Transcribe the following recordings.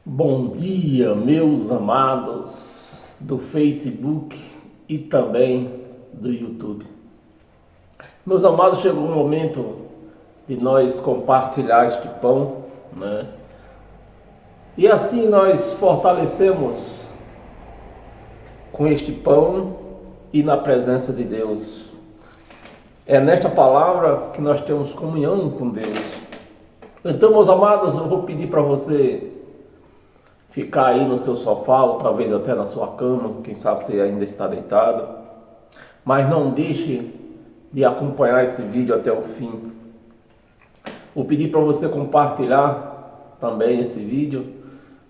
Bom dia, meus amados do Facebook e também do YouTube. Meus amados, chegou o momento de nós compartilhar este pão, né? E assim nós fortalecemos com este pão e na presença de Deus. É nesta palavra que nós temos comunhão com Deus. Então, meus amados, eu vou pedir para você ficar aí no seu sofá, ou talvez até na sua cama, quem sabe você ainda está deitado. Mas não deixe de acompanhar esse vídeo até o fim. Vou pedir para você compartilhar também esse vídeo,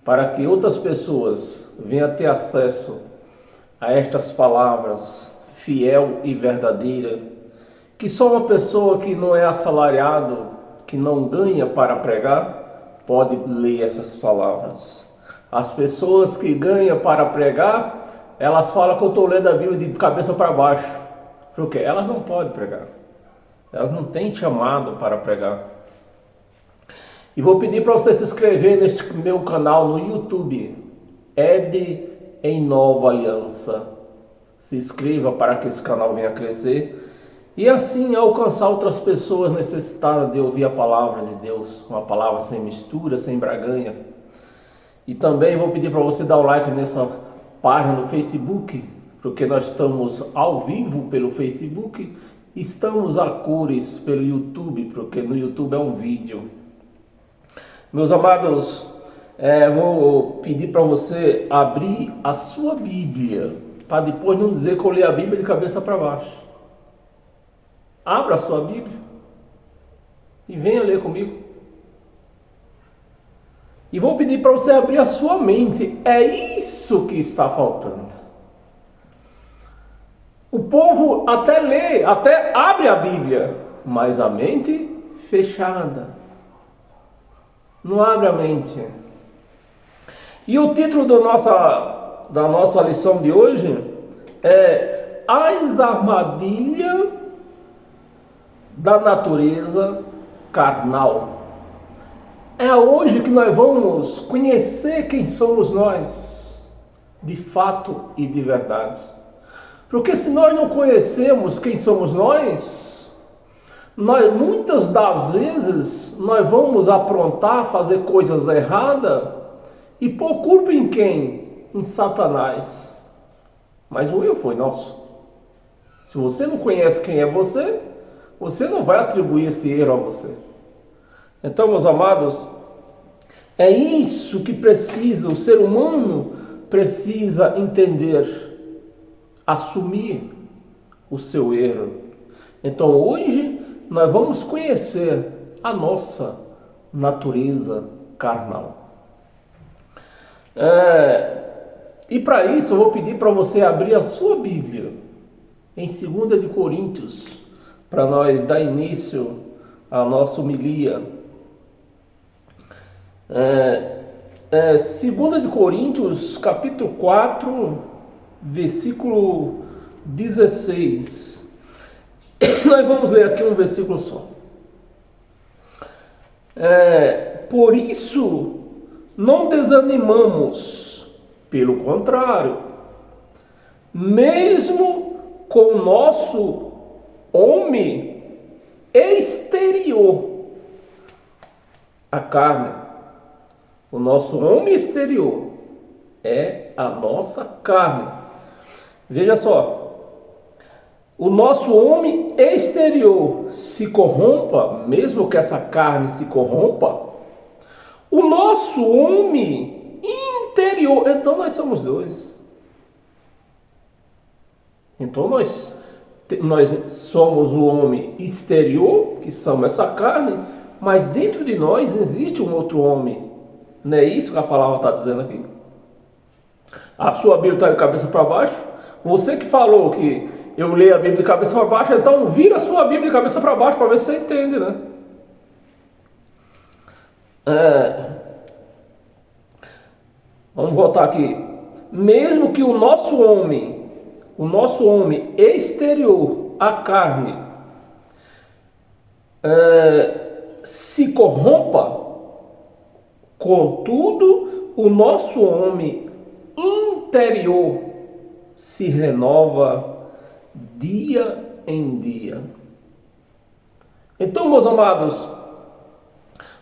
para que outras pessoas venham ter acesso a estas palavras fiel e verdadeira, que só uma pessoa que não é assalariado, que não ganha para pregar, pode ler essas palavras. As pessoas que ganham para pregar, elas falam que eu estou lendo a Bíblia de cabeça para baixo. Por quê? Elas não podem pregar. Elas não têm chamado para pregar. E vou pedir para você se inscrever neste meu canal no YouTube, Ed em Nova Aliança. Se inscreva para que esse canal venha crescer e assim alcançar outras pessoas necessitadas de ouvir a palavra de Deus, uma palavra sem mistura, sem braganha. E também vou pedir para você dar o like nessa página do Facebook, porque nós estamos ao vivo pelo Facebook, estamos a cores pelo YouTube, porque no YouTube é um vídeo. Meus amados, vou pedir para você abrir a sua Bíblia, para depois não dizer que eu li a Bíblia de cabeça para baixo. Abra a sua Bíblia e venha ler comigo. E vou pedir para você abrir a sua mente. É isso que está faltando. O povo até lê, até abre a Bíblia, mas a mente fechada. Não abre a mente. E o título da nossa lição de hoje é As Armadilhas da Natureza Carnal. É hoje que nós vamos conhecer quem somos nós, de fato e de verdade. Porque se nós não conhecemos quem somos nós muitas das vezes nós vamos aprontar, fazer coisas erradas e pôr culpa em quem? Em Satanás. Mas o erro foi nosso. Se você não conhece quem é você, você não vai atribuir esse erro a você. Então, meus amados, é isso que precisa, o ser humano precisa entender, assumir o seu erro. Então, hoje, nós vamos conhecer a nossa natureza carnal. E para isso, eu vou pedir para você abrir a sua Bíblia em 2 de Coríntios, para nós dar início à nossa homilia. 2 de Coríntios, capítulo 4, versículo 16. Nós vamos ler aqui um versículo só. Por isso, não desanimamos, pelo contrário, mesmo com o nosso homem exterior, a carne. O nosso homem exterior é a nossa carne. Veja só, o nosso homem exterior se corrompa, mesmo que essa carne se corrompa, o nosso homem interior, então nós somos dois. Então nós somos o homem exterior, que somos essa carne, mas dentro de nós existe um outro homem. Não é isso que a palavra está dizendo aqui? A sua Bíblia está de cabeça para baixo. Você que falou que eu leio a Bíblia de cabeça para baixo, então vira a sua Bíblia de cabeça para baixo para ver se você entende, né? Vamos voltar aqui. Mesmo que o nosso homem exterior, a carne, se corrompa, contudo, o nosso homem interior se renova dia em dia. Então, meus amados,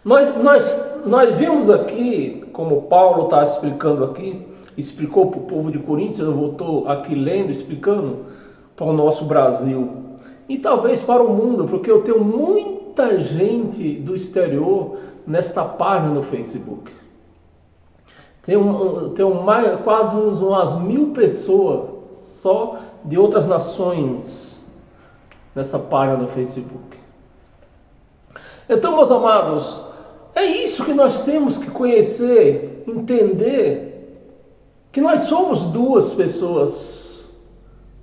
nós vimos aqui, como Paulo está explicando aqui, explicou para o povo de Coríntios, eu estou aqui lendo, explicando para o nosso Brasil e talvez para o mundo, porque eu tenho muita gente do exterior nesta página no Facebook. Tenho quase umas 1000 pessoas só de outras nações nessa página do Facebook. Então, meus amados, é isso que nós temos que conhecer, entender, que nós somos duas pessoas.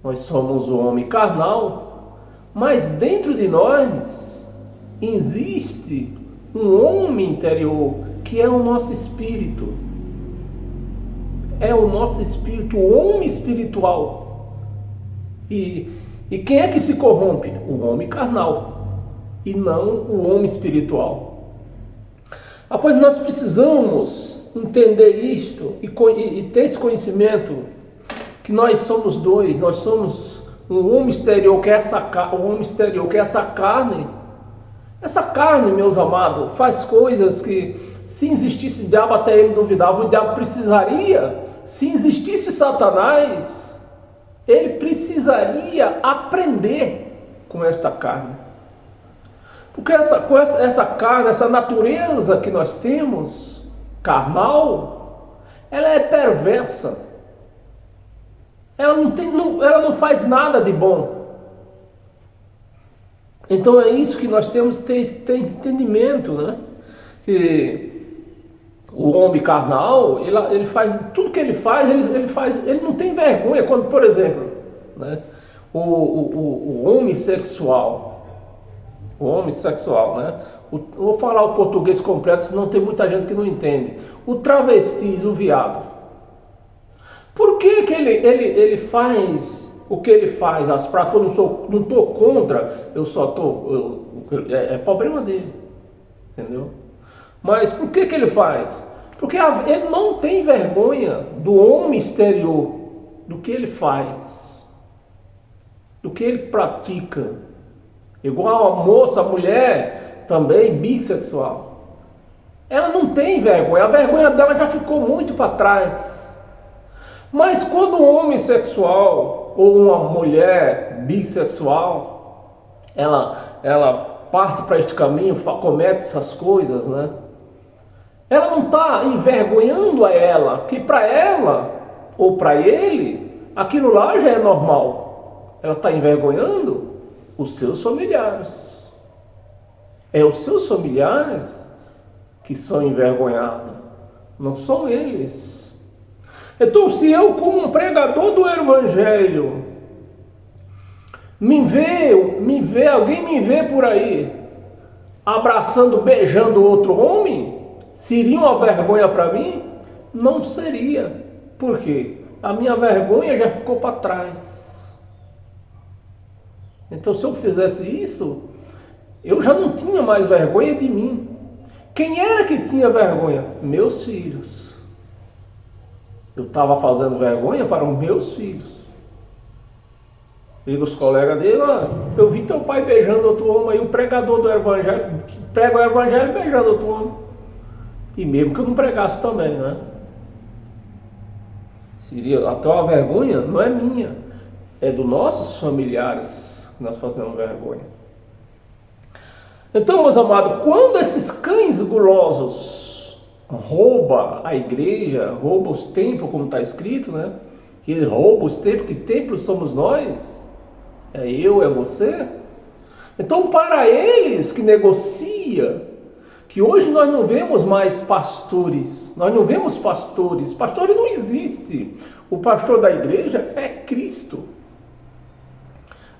Nós somos o homem carnal, mas dentro de nós existe um homem interior, que é o nosso espírito. É o nosso espírito, o homem espiritual. E quem é que se corrompe? O homem carnal, e não o homem espiritual. Pois nós precisamos entender isto e ter esse conhecimento, que nós somos dois. Nós somos um homem exterior, que é essa carne. Essa carne, meus amados, faz coisas que, se existisse diabo, até ele duvidava, o diabo precisaria, se existisse Satanás, ele precisaria aprender com esta carne. Porque essa carne, essa natureza que nós temos, carnal, ela é perversa. Ela não faz nada de bom. Então é isso que nós temos que ter entendimento, né? Que o homem carnal, ele faz tudo que ele faz, ele não tem vergonha. Quando, por exemplo, né, o homem sexual, né? Vou falar o português completo, senão tem muita gente que não entende. O travesti, o viado. Por que ele faz o que ele faz, as práticas? Eu não estou contra, é problema dele, entendeu? Mas por que ele faz? Porque ele não tem vergonha do homem exterior, do que ele faz, do que ele pratica. Igual a moça, a mulher também bissexual. Ela não tem vergonha, a vergonha dela já ficou muito para trás. Mas quando um homem sexual ou uma mulher bissexual, ela parte para este caminho, comete essas coisas, né? Ela não está envergonhando a ela, que para ela ou para ele, aquilo lá já é normal. Ela está envergonhando os seus familiares. É os seus familiares que são envergonhados, não são eles. Então, se eu, como um pregador do Evangelho, alguém me vê por aí, abraçando, beijando outro homem, seria uma vergonha para mim? Não seria. Por quê? A minha vergonha já ficou para trás. Então, se eu fizesse isso, eu já não tinha mais vergonha de mim. Quem era que tinha vergonha? Meus filhos. Eu estava fazendo vergonha para os meus filhos. E os colegas dele, eu vi teu pai beijando outro homem, aí o pregador do Evangelho, prega o Evangelho beijando outro homem. E mesmo que eu não pregasse também, né? Seria até uma vergonha, não é minha, é dos nossos familiares que nós fazemos vergonha. Então, meus amados, quando esses cães gulosos roubam a igreja, roubam os templos, como está escrito, né? Que ele rouba os templos, que templos somos nós, é eu, é você. Então, para eles que negocia, que hoje nós não vemos mais pastores, pastores não existe. O pastor da igreja é Cristo.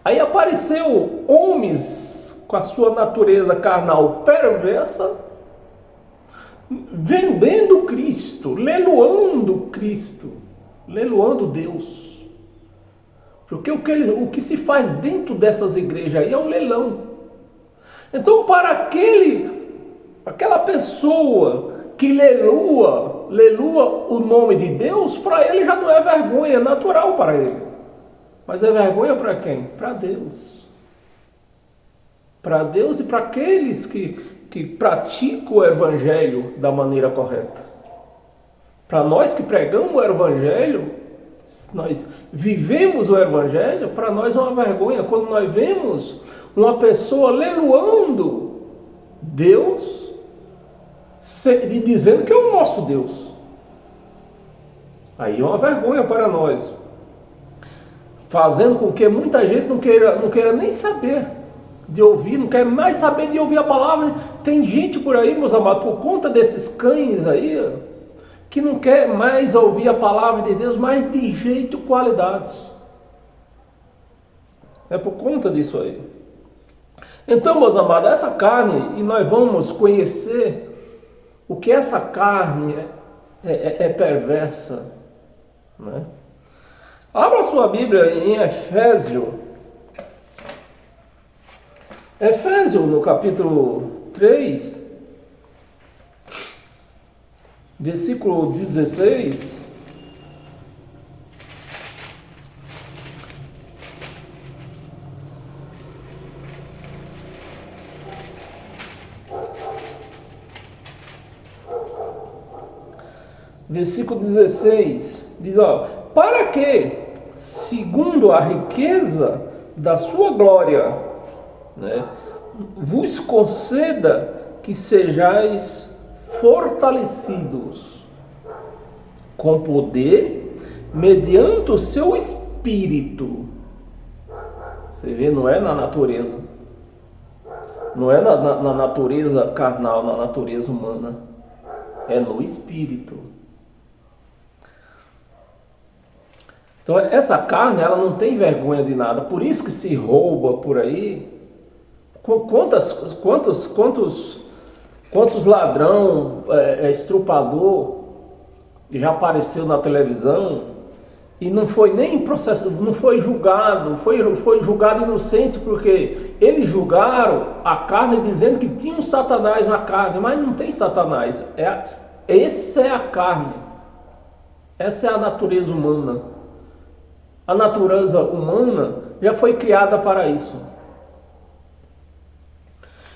Aí apareceu homens com a sua natureza carnal perversa, vendendo Cristo, leiloando Deus. Porque o que se faz dentro dessas igrejas aí é um leilão. Então, para aquela pessoa que lelua o nome de Deus, para ele já não é vergonha, é natural para ele. Mas é vergonha para quem? Para Deus. Para Deus e para aqueles que praticam o Evangelho da maneira correta. Para nós que pregamos o Evangelho, nós vivemos o Evangelho, para nós é uma vergonha quando nós vemos uma pessoa leiloando Deus e dizendo que é o nosso Deus. Aí é uma vergonha para nós, fazendo com que muita gente não queira nem saber de ouvir, não quer mais saber de ouvir a palavra. Tem gente por aí, meus amados, por conta desses cães aí, que não quer mais ouvir a palavra de Deus, mas de jeito e qualidades. É por conta disso aí. Então, meus amados, essa carne, e nós vamos conhecer o que essa carne é perversa, né? Abra sua Bíblia em Efésio, no capítulo 3, versículo 16. Versículo 16 diz, para que, segundo a riqueza da sua glória, né, vos conceda que sejais fortalecidos com poder mediante o seu espírito. Você vê, não é na natureza, não é na natureza carnal, na natureza humana, é no espírito. Então essa carne, ela não tem vergonha de nada, por isso que se rouba por aí. Quantos ladrão, estrupador já apareceu na televisão e não foi nem processo, não foi julgado, foi julgado inocente, porque eles julgaram a carne dizendo que tinha um Satanás na carne, mas não tem Satanás. Essa é a carne, essa é a natureza humana. A natureza humana já foi criada para isso.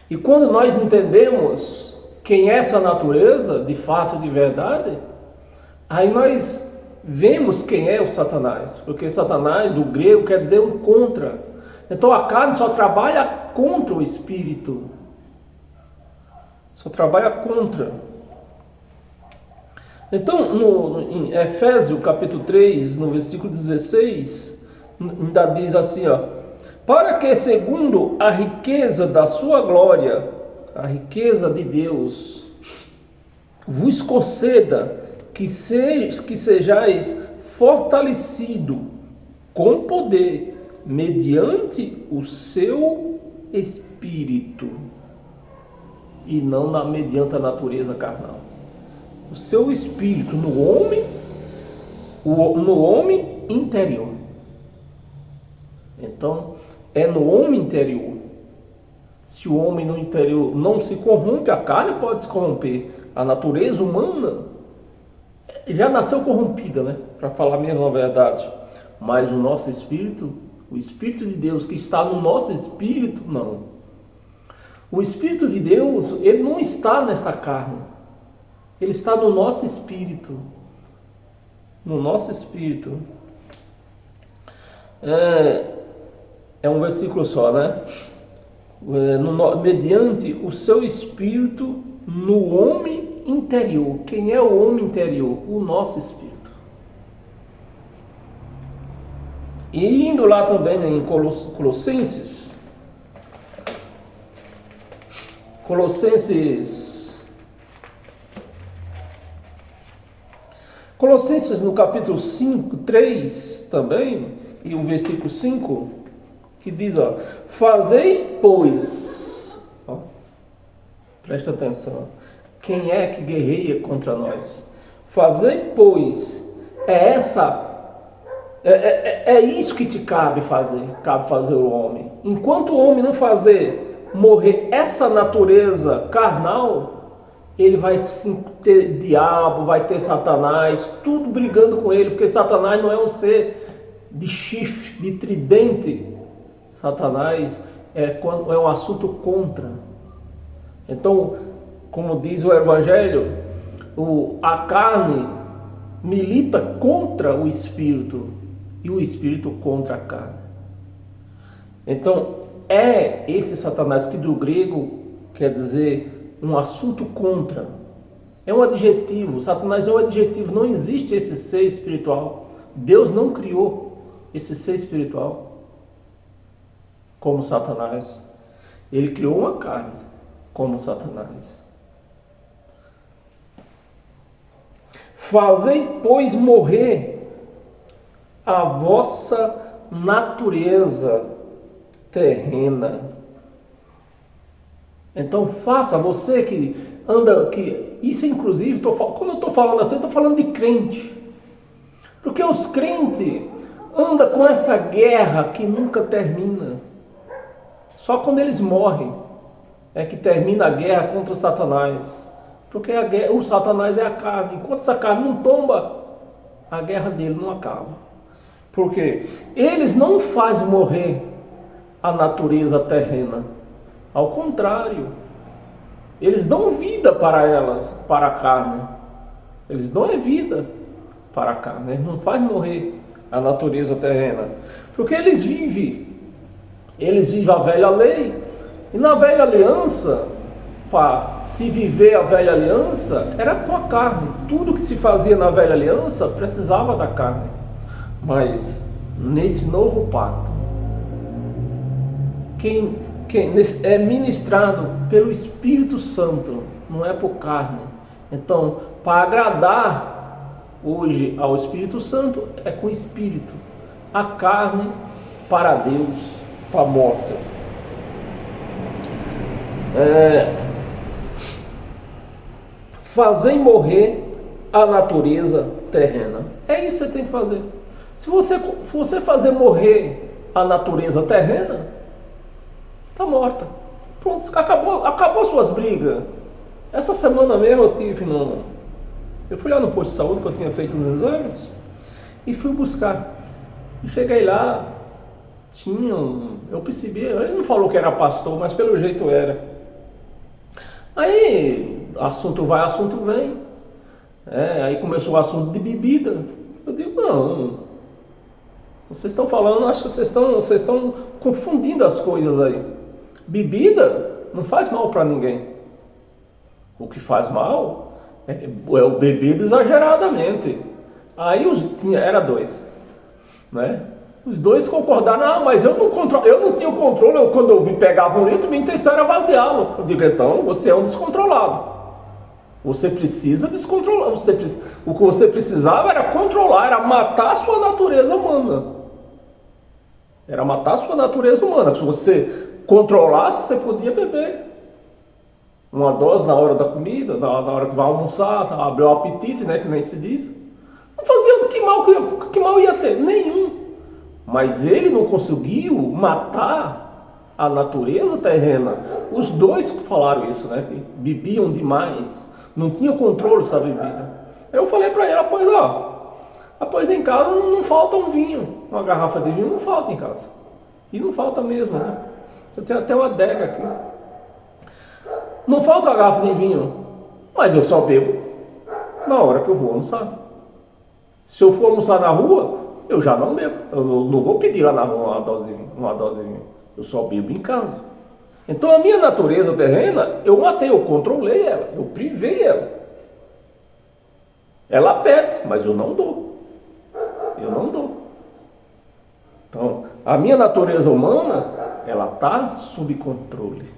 E quando nós entendemos quem é essa natureza, de fato, de verdade, aí nós vemos quem é o Satanás. Porque Satanás, do grego, quer dizer um contra. Então a carne só trabalha contra o espírito. Só trabalha contra. Então, em Efésios capítulo 3, no versículo 16, ainda diz assim, para que segundo a riqueza da sua glória, a riqueza de Deus, vos conceda que sejais fortalecido com poder, mediante o seu espírito, e não mediante a natureza carnal. O seu espírito no homem interior. Então, é no homem interior. Se o homem no interior não se corrompe, a carne pode se corromper. A natureza humana já nasceu corrompida, né? Para falar mesmo a verdade. Mas o nosso espírito, o Espírito de Deus que está no nosso espírito, não. O Espírito de Deus, ele não está nessa carne. Ele está no nosso espírito. No nosso espírito. É um versículo só, né? Mediante o seu espírito no homem interior. Quem é o homem interior? O nosso espírito. E indo lá também em Colossenses no capítulo 5, 3 também, e o versículo 5, que diz, fazei, pois, presta atenção, quem é que guerreia contra nós? Fazei, pois, é isso que te cabe fazer o homem. Enquanto o homem não fazer morrer essa natureza carnal, ele vai sim ter diabo, vai ter Satanás, tudo brigando com ele, porque Satanás não é um ser de chifre, de tridente. Satanás é um assunto contra. Então, como diz o Evangelho, a carne milita contra o espírito e o espírito contra a carne. Então, é esse Satanás que do grego quer dizer um assunto contra. É um adjetivo. Satanás é um adjetivo. Não existe esse ser espiritual. Deus não criou esse ser espiritual como Satanás. Ele criou uma carne como Satanás. Fazei, pois, morrer a vossa natureza terrena. Então faça, você que anda, isso inclusive, quando eu estou falando assim, eu estou falando de crente. Porque os crentes andam com essa guerra que nunca termina. Só quando eles morrem é que termina a guerra contra Satanás. Porque o Satanás é a carne. Enquanto essa carne não tomba, a guerra dele não acaba. Porque eles não fazem morrer a natureza terrena. Ao contrário, eles dão vida para elas, para a carne. Eles dão vida para a carne. Eles não fazem morrer a natureza terrena. Porque eles vivem a velha lei. E na velha aliança, para se viver a velha aliança, era com a carne. Tudo que se fazia na velha aliança precisava da carne. Mas nesse novo pacto, quem é ministrado pelo Espírito Santo, não é por carne. Então, para agradar hoje ao Espírito Santo, é com o Espírito. A carne para Deus está morta. Fazei morrer a natureza terrena. É isso que você tem que fazer. Se você fazer morrer a natureza terrena, está morta. Pronto, acabou suas brigas. Essa semana mesmo eu fui lá no posto de saúde, que eu tinha feito os exames, e fui buscar. E cheguei lá, eu percebi, ele não falou que era pastor, mas pelo jeito era. Aí, assunto vai, assunto vem. Aí começou o assunto de bebida. Eu digo, não, vocês estão falando, acho que vocês estão confundindo as coisas aí. Bebida não faz mal para ninguém. O que faz mal é o beber exageradamente. Aí era dois, né? Os dois concordaram, mas eu não tinha o controle. Quando eu pegava um litro, minha intenção era vaziá-lo. Eu digo, então, você é um descontrolado. Você precisa descontrolar. O que você precisava era controlar, era matar a sua natureza humana. Era matar a sua natureza humana. Se você controlasse, você podia beber uma dose na hora da comida, na hora que vai almoçar, abrir o apetite, né, que nem se diz. Não fazia que mal ia ter? Nenhum. Mas ele não conseguiu matar a natureza terrena. Os dois falaram isso, né? Que bebiam demais, não tinham controle sobre a bebida. Eu falei para ele, após em casa não falta um vinho, uma garrafa de vinho não falta em casa. E não falta mesmo, né? Eu tenho até uma adega aqui. Não falta uma garrafa de vinho, mas eu só bebo na hora que eu vou almoçar. Se eu for almoçar na rua, eu já não bebo. Eu não vou pedir lá na rua uma dose de vinho. Eu só bebo em casa. Então a minha natureza terrena, eu matei, eu controlei ela, eu privei ela. Ela pede, mas eu não dou. Então, a minha natureza humana, ela está sob controle.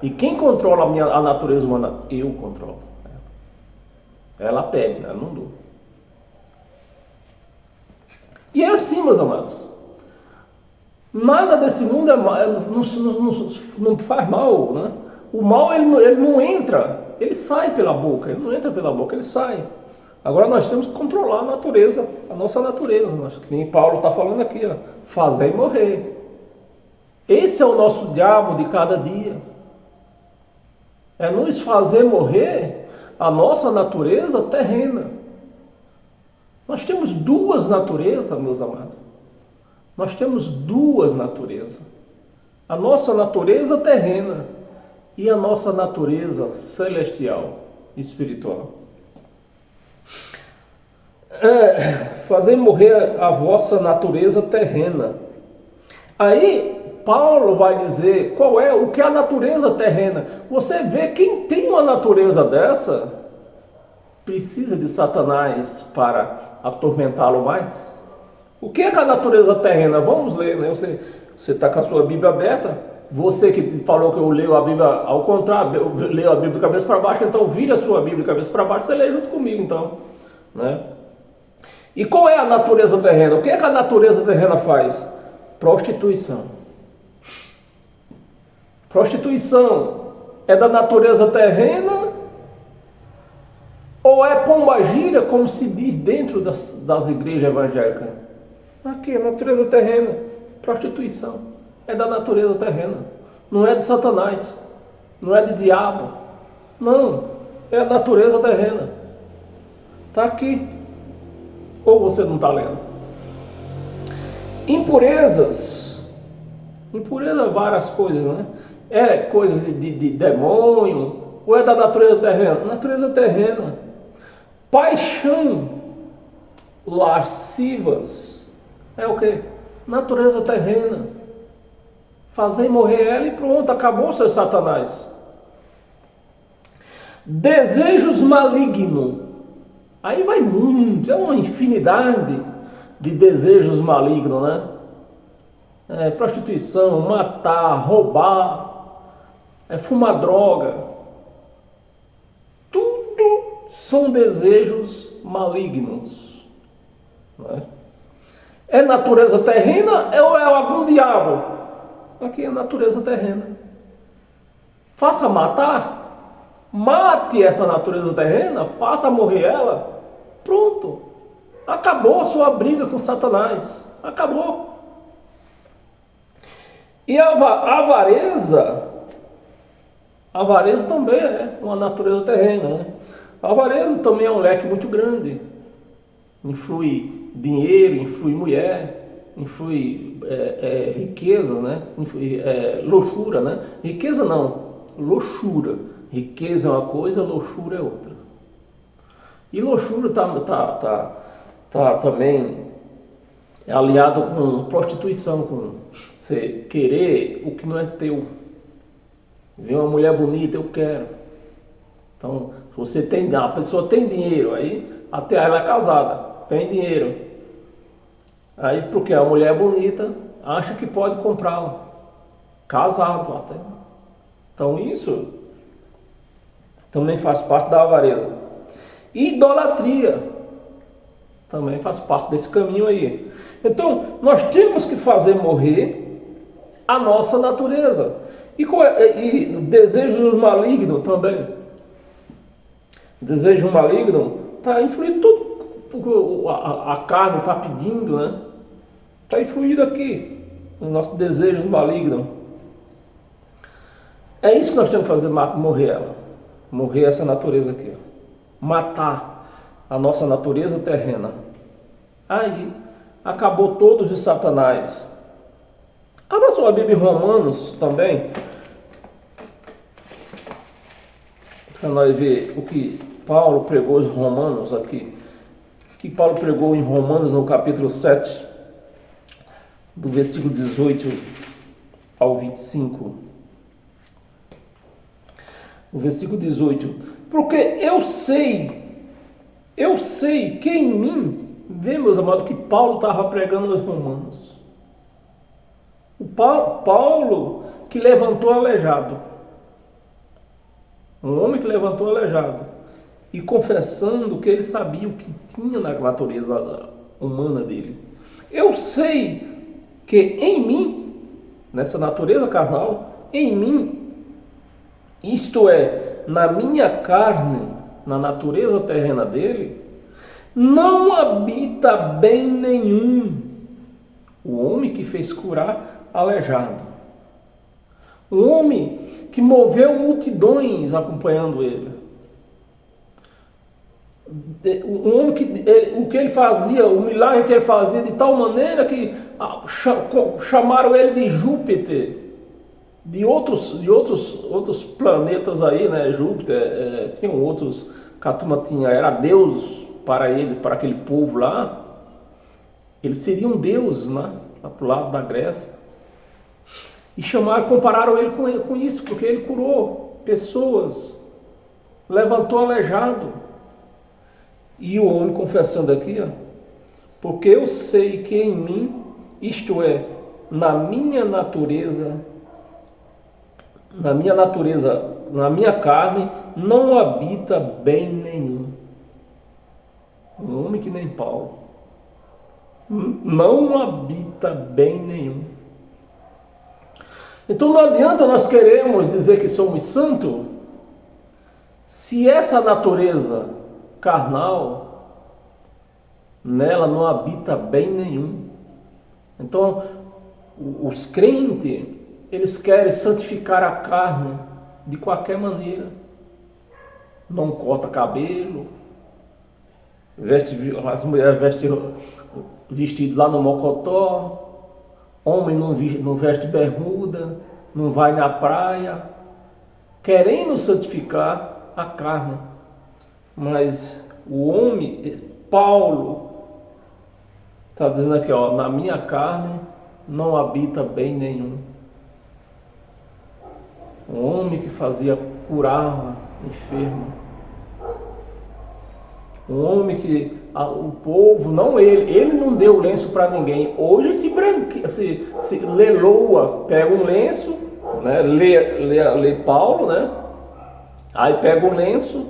E quem controla a natureza humana? Eu controlo. Ela pede, né? Eu não dou. E é assim, meus amados. Nada desse mundo não faz mal, né? O mal ele não entra, ele sai pela boca. Ele não entra pela boca, ele sai. Agora nós temos que controlar a natureza, a nossa natureza. Que nem Paulo está falando aqui, fazer morrer. Esse é o nosso diabo de cada dia. É nos fazer morrer a nossa natureza terrena. Nós temos duas naturezas, meus amados. Nós temos duas naturezas. A nossa natureza terrena e a nossa natureza celestial, espiritual. Fazer morrer a vossa natureza terrena. Aí Paulo vai dizer o que é a natureza terrena. Você vê, quem tem uma natureza dessa precisa de Satanás para atormentá-lo mais. O que é a natureza terrena? Vamos ler, né? Você está com a sua Bíblia aberta. Você que falou que eu leio a Bíblia ao contrário, eu leio a Bíblia de cabeça para baixo, então vira a sua Bíblia de cabeça para baixo, você lê junto comigo, então, né? E qual é a natureza terrena? O que é que a natureza terrena faz? Prostituição. Prostituição é da natureza terrena ou é pombagira, como se diz dentro das igrejas evangélicas? Aqui, a natureza terrena. Prostituição é da natureza terrena. Não é de Satanás. Não é de diabo. Não. É a natureza terrena. Está aqui. Ou você não está lendo? Impurezas. Impureza é várias coisas, né? É coisa de demônio. Ou é da natureza terrena? Natureza terrena. Paixão. Lascivas. É o quê? Natureza terrena. Fazer morrer ela e pronto, acabou seu Satanás. Desejos malignos. Aí vai muito, é uma infinidade de desejos malignos, né? Prostituição, matar, roubar, fumar droga. Tudo são desejos malignos, né? É natureza terrena ou é algum diabo? Aqui é natureza terrena. Faça matar. Mate essa natureza terrena, faça morrer ela. Pronto. Acabou a sua briga com Satanás. Acabou. E a avareza. A avareza também é uma natureza terrena, né? A avareza também é um leque muito grande. Influi dinheiro, influi mulher, influi riqueza, né? Influi, luxúria, né? Riqueza não, luxúria. Riqueza é uma coisa, luxúria é outra. E luxúria tá também aliado com prostituição, com você querer o que não é teu. Ver uma mulher bonita, eu quero. Então, se você tem, a pessoa tem dinheiro, aí até ela é casada, tem dinheiro. Aí, porque a mulher é bonita, acha que pode comprá-la. Casado até. Então, isso também faz parte da avareza. Idolatria também faz parte desse caminho aí. Então, nós temos que fazer morrer a nossa natureza. E desejo maligno também. Desejo maligno está influindo tudo. A carne está pedindo, né? Está influindo aqui. O nosso desejo maligno. É isso que nós temos que fazer, morrer ela. Morrer essa natureza aqui. Matar a nossa natureza terrena. Aí, acabou todos de Satanás. Abra sua Bíblia em Romanos também. Para nós ver o que Paulo pregou aos Romanos aqui. O que Paulo pregou em Romanos no capítulo 7, do versículo 18 ao 25. O versículo 18. Porque eu sei que em mim, vê, meus amados, que Paulo estava pregando aos Romanos. O Paulo que levantou aleijado. Um homem que levantou aleijado. E confessando que ele sabia o que tinha na natureza humana dele. Eu sei que em mim, nessa natureza carnal, em mim, isto é, na minha carne, na natureza terrena dele, não habita bem nenhum. O homem que fez curar aleijado. Um homem que moveu multidões acompanhando ele. Um homem que o que ele fazia, o milagre que ele fazia, de tal maneira que chamaram ele de Júpiter, de outros planetas aí, né? Júpiter, tinham outros que a turma tinha, era Deus para eles, para aquele povo lá. Eles seriam deuses, né? Lá pro lado da Grécia. E compararam ele com isso, porque ele curou pessoas, levantou aleijado. E o homem confessando aqui, ó, porque eu sei que em mim, isto é, na minha natureza, na minha carne, não habita bem nenhum. Um homem que nem Paulo. Não habita bem nenhum. Então não adianta nós queremos dizer que somos santos, se essa natureza carnal, nela não habita bem nenhum. Então, os crentes, eles querem santificar a carne de qualquer maneira. Não corta cabelo, as mulheres vestem vestido lá no mocotó, homem não veste bermuda, não vai na praia, querendo santificar a carne. Mas o homem, Paulo, está dizendo aqui, ó, na minha carne não habita bem nenhum. Um homem que curava enfermo. Um homem que o povo, não ele não deu lenço para ninguém. Hoje se leloa, pega um lenço, né, lê Paulo, né? Aí pega um lenço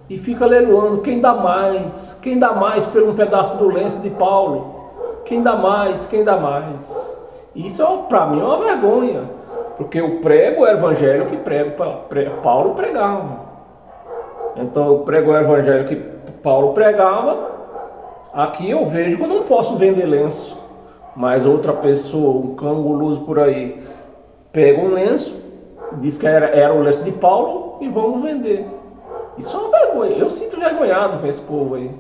e fica leiloando. Quem dá mais? Quem dá mais por um pedaço do lenço de Paulo? Quem dá mais? Quem dá mais? Isso para mim é uma vergonha, porque eu prego o evangelho que Paulo pregava. Então eu prego o evangelho que Paulo pregava. Aqui eu vejo que eu não posso vender lenço, mas outra pessoa, um canguloso por aí, pega um lenço, diz que era o lenço de Paulo e vamos vender. Isso é uma vergonha. Eu sinto vergonhado com esse povo aí.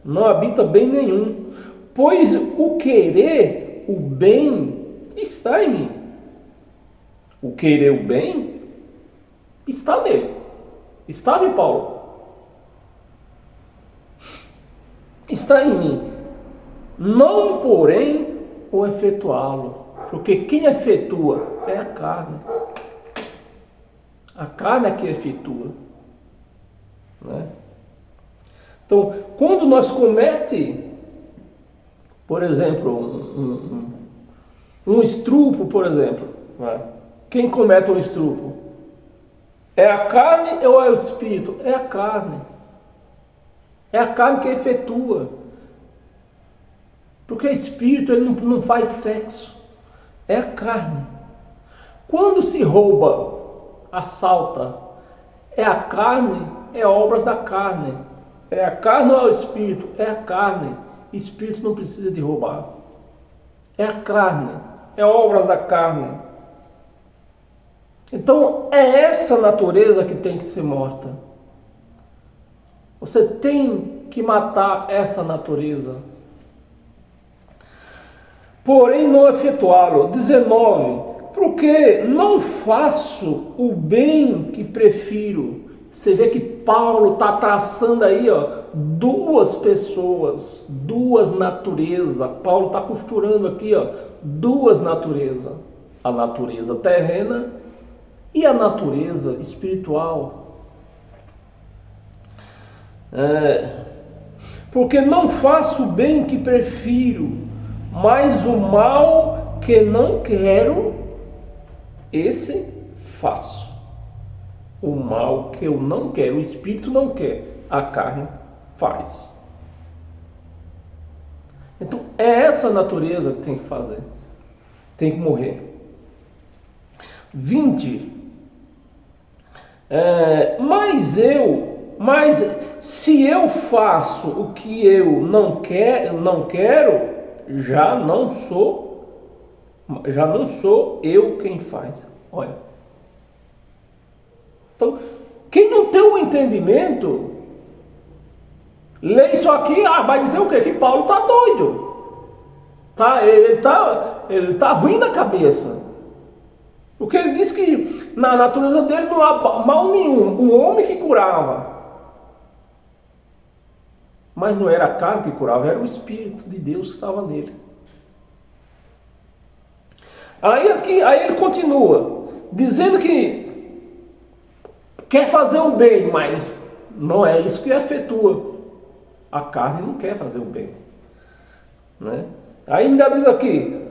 Não habita bem nenhum, pois o querer o bem está em mim. O querer o bem está nele. Estava em Paulo. Está em mim. Não, porém, o efetuá-lo. Porque quem efetua é a carne. A carne é que efetua. Né? Então, quando nós comete, por exemplo, um estupro, por exemplo, né? Quem comete um estupro? É a carne ou é o espírito? É a carne. É a carne que efetua. Porque o espírito ele não faz sexo. É a carne. Quando se rouba, assalta, é a carne, é obras da carne. É a carne ou é o espírito? É a carne. Espírito não precisa de roubar. É a carne, é obras da carne. Então é essa natureza que tem que ser morta. Você tem que matar essa natureza. Porém não efetuá-lo. 19. Porque não faço o bem que prefiro. Você vê que Paulo está traçando aí, ó, duas pessoas, duas naturezas. Paulo está costurando aqui, ó, duas naturezas. A natureza terrena e a natureza espiritual. Porque não faço o bem que prefiro, mas o mal que não quero, esse faço. O mal que eu não quero, o espírito não quer, a carne faz. Então é essa natureza que tem que fazer, tem que morrer. 20. Mas se eu faço o que eu não quero, já não sou eu quem faz. Olha. Então, quem não tem o entendimento, lê isso aqui, vai dizer o quê? Que Paulo está doido. Ele tá ruim da cabeça. Porque ele diz que na natureza dele não há mal nenhum. O homem que curava. Mas não era a carne que curava, era o Espírito de Deus que estava nele. Aí ele continua, dizendo que quer fazer o bem, mas não é isso que efetua. A carne não quer fazer o bem. Né? Aí ainda diz aqui,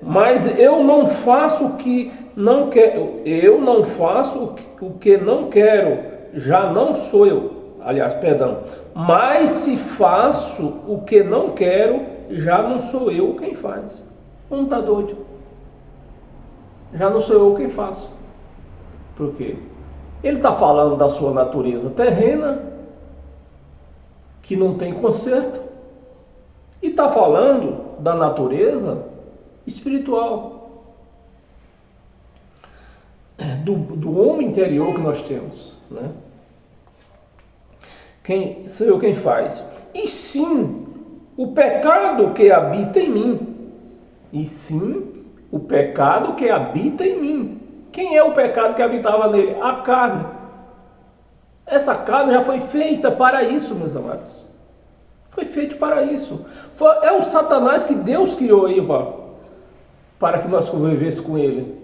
mas eu não faço o que não quero, eu não faço o que não quero, já não sou eu. Aliás, perdão, mas se faço o que não quero, já não sou eu quem faz. Não está doido? Já não sou eu quem faço. Por quê? Ele está falando da sua natureza terrena, que não tem conserto, e está falando da natureza espiritual, do homem interior que nós temos, né? Sou eu quem faz. E sim, o pecado que habita em mim. E sim, o pecado que habita em mim. Quem é o pecado que habitava nele? A carne. Essa carne já foi feita para isso, meus amados. Foi feito para isso. É o Satanás que Deus criou aí, para que nós convivêssemos com ele.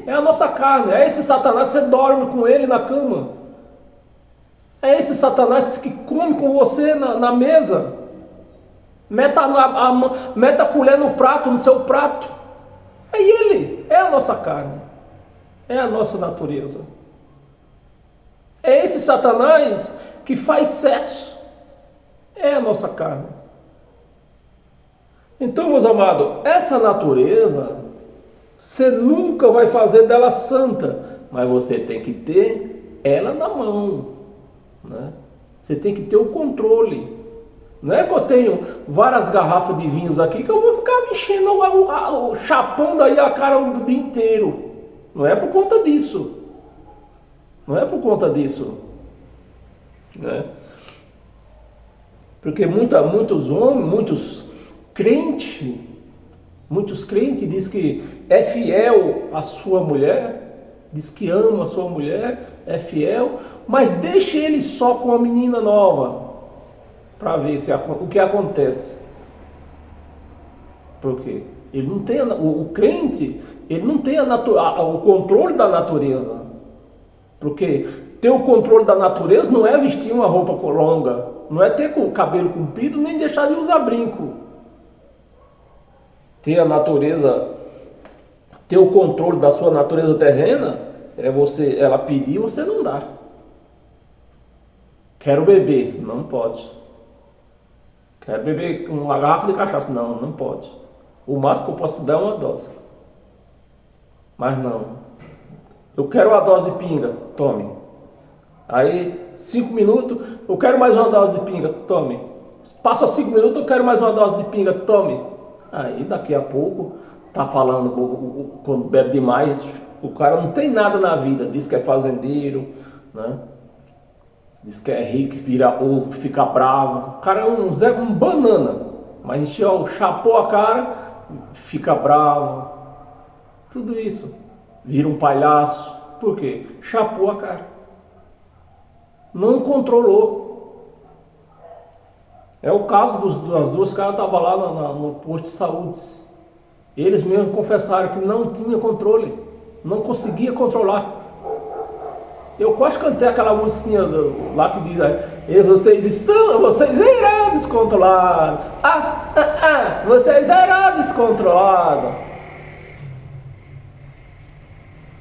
É a nossa carne. É esse Satanás, você dorme com ele na cama. É esse Satanás que come com você na mesa. Meta a colher no prato, no seu prato. É ele, é a nossa carne. É a nossa natureza. É esse Satanás que faz sexo. É a nossa carne. Então, meus amados, essa natureza, você nunca vai fazer dela santa. Mas você tem que ter ela na mão. Né? Você tem que ter o controle. Não é que eu tenho várias garrafas de vinhos aqui que eu vou ficar enchendo, chapando aí a cara o dia inteiro. Não é por conta disso. Não é por conta disso. Né? Porque muitos homens, muitos crentes dizem que é fiel à sua mulher, diz que ama a sua mulher, é fiel, mas deixa ele só com uma menina nova, para ver o que acontece. Por quê? Ele não tem, o crente, ele não tem o controle da natureza. Porque ter o controle da natureza não é vestir uma roupa longa, não é ter o cabelo comprido, nem deixar de usar brinco. Ter a natureza, ter o controle da sua natureza terrena, ela pedir, você não dá. Quero beber, não pode. Quero beber uma garrafa de cachaça, não pode. O máximo que eu posso dar é uma dose. Mas não. Eu quero uma dose de pinga, tome. Aí, 5 minutos, eu quero mais uma dose de pinga, tome. Passa 5 minutos, eu quero mais uma dose de pinga, tome. Aí, daqui a pouco, tá falando, quando bebe demais, o cara não tem nada na vida, diz que é fazendeiro, né? Diz que é rico, vira ovo, fica bravo. O cara é um banana, mas encheu, chapou a cara, fica bravo. Tudo isso. Vira um palhaço. Por quê? Chapou a cara. Não controlou. É o caso das duas caras que estavam lá no posto de saúde. Eles mesmos confessaram que não tinha controle. Não conseguia controlar. Eu quase cantei aquela musiquinha lá que diz aí, vocês irão descontrolados. Vocês irão descontrolados.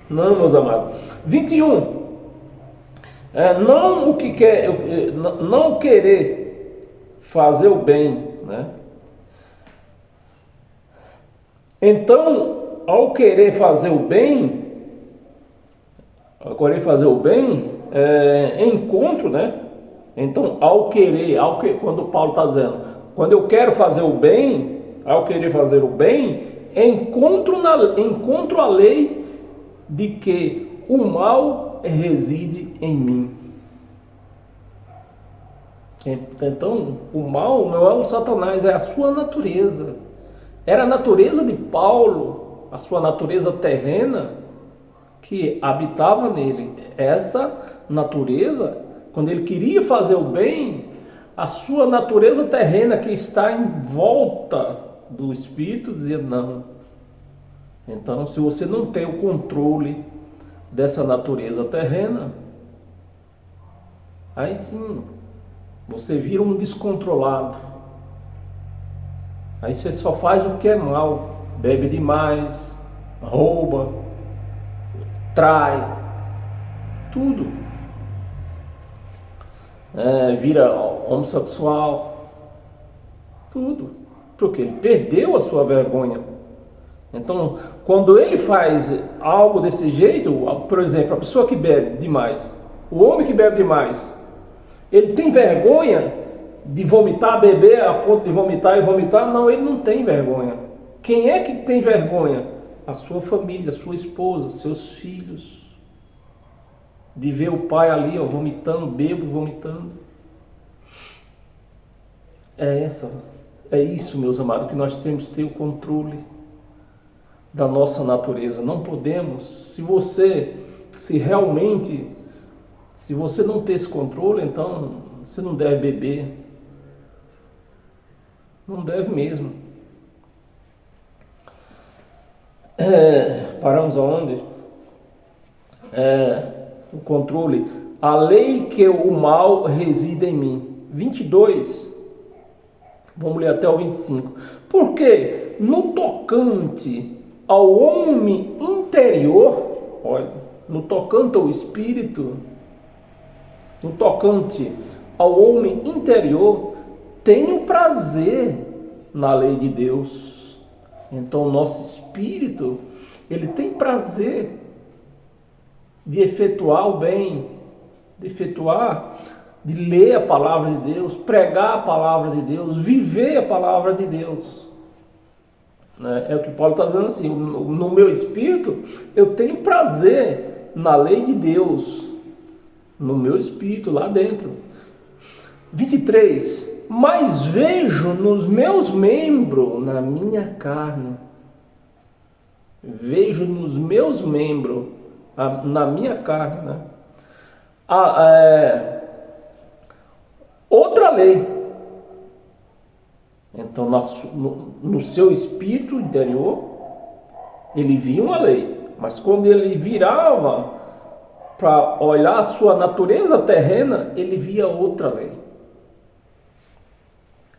Não, meus amados. 21. Não querer fazer o bem, né? Então, ao querer fazer o bem, encontro, né? Então, quando Paulo está dizendo, quando eu quero fazer o bem, ao querer fazer o bem, encontro a lei de que o mal reside em mim. Então, o mal não é um Satanás, é a sua natureza. Era a natureza de Paulo, a sua natureza terrena, que habitava nele. Essa natureza, quando ele queria fazer o bem, a sua natureza terrena que está em volta do Espírito dizia não. Então, se você não tem o controle dessa natureza terrena, aí sim, você vira um descontrolado. Aí você só faz o que é mal, bebe demais, rouba, trai, tudo. Vira homossexual, tudo. Porque ele perdeu a sua vergonha. Então, quando ele faz algo desse jeito, por exemplo, a pessoa que bebe demais, o homem que bebe demais, ele tem vergonha de vomitar, beber a ponto de vomitar e vomitar? Não, ele não tem vergonha. Quem é que tem vergonha? A sua família, a sua esposa, seus filhos. De ver o pai ali, ó, vomitando, bebo, vomitando. É isso, meus amados, que nós temos que ter o controle da nossa natureza. Não podemos, se você não ter esse controle, então você não deve beber. Não deve mesmo. Paramos aonde? O controle. A lei que o mal reside em mim. 22. Vamos ler até o 25. Porque no tocante ao homem interior, olha, no tocante ao espírito, no tocante ao homem interior, tenho prazer na lei de Deus. Então o nosso espírito, ele tem prazer de efetuar o bem, de ler a palavra de Deus, pregar a palavra de Deus, viver a palavra de Deus. É o que Paulo está dizendo assim, no meu espírito eu tenho prazer na lei de Deus, no meu espírito, lá dentro. 23. Mas vejo nos meus membros, na minha carne, vejo nos meus membros, na minha carne, né? Outra lei. Então, no seu espírito interior, ele via uma lei, mas quando ele virava para olhar a sua natureza terrena, ele via outra lei.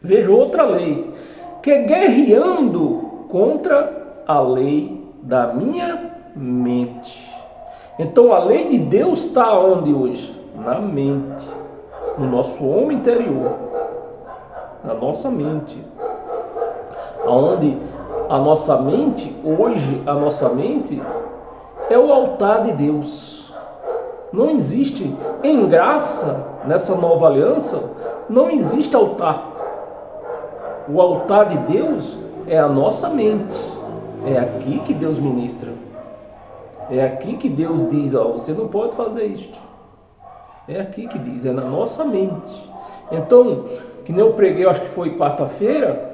Vejo outra lei, que guerreando contra a lei da minha mente. Então a lei de Deus está onde hoje? Na mente, no nosso homem interior, na nossa mente. Onde a nossa mente, hoje a nossa mente é o altar de Deus. Não existe, em graça, nessa nova aliança, não existe altar. O altar de Deus é a nossa mente. É aqui que Deus ministra. É aqui que Deus diz, ó, você não pode fazer isto. É aqui que diz, é na nossa mente. Então, que nem eu preguei, eu acho que foi quarta-feira,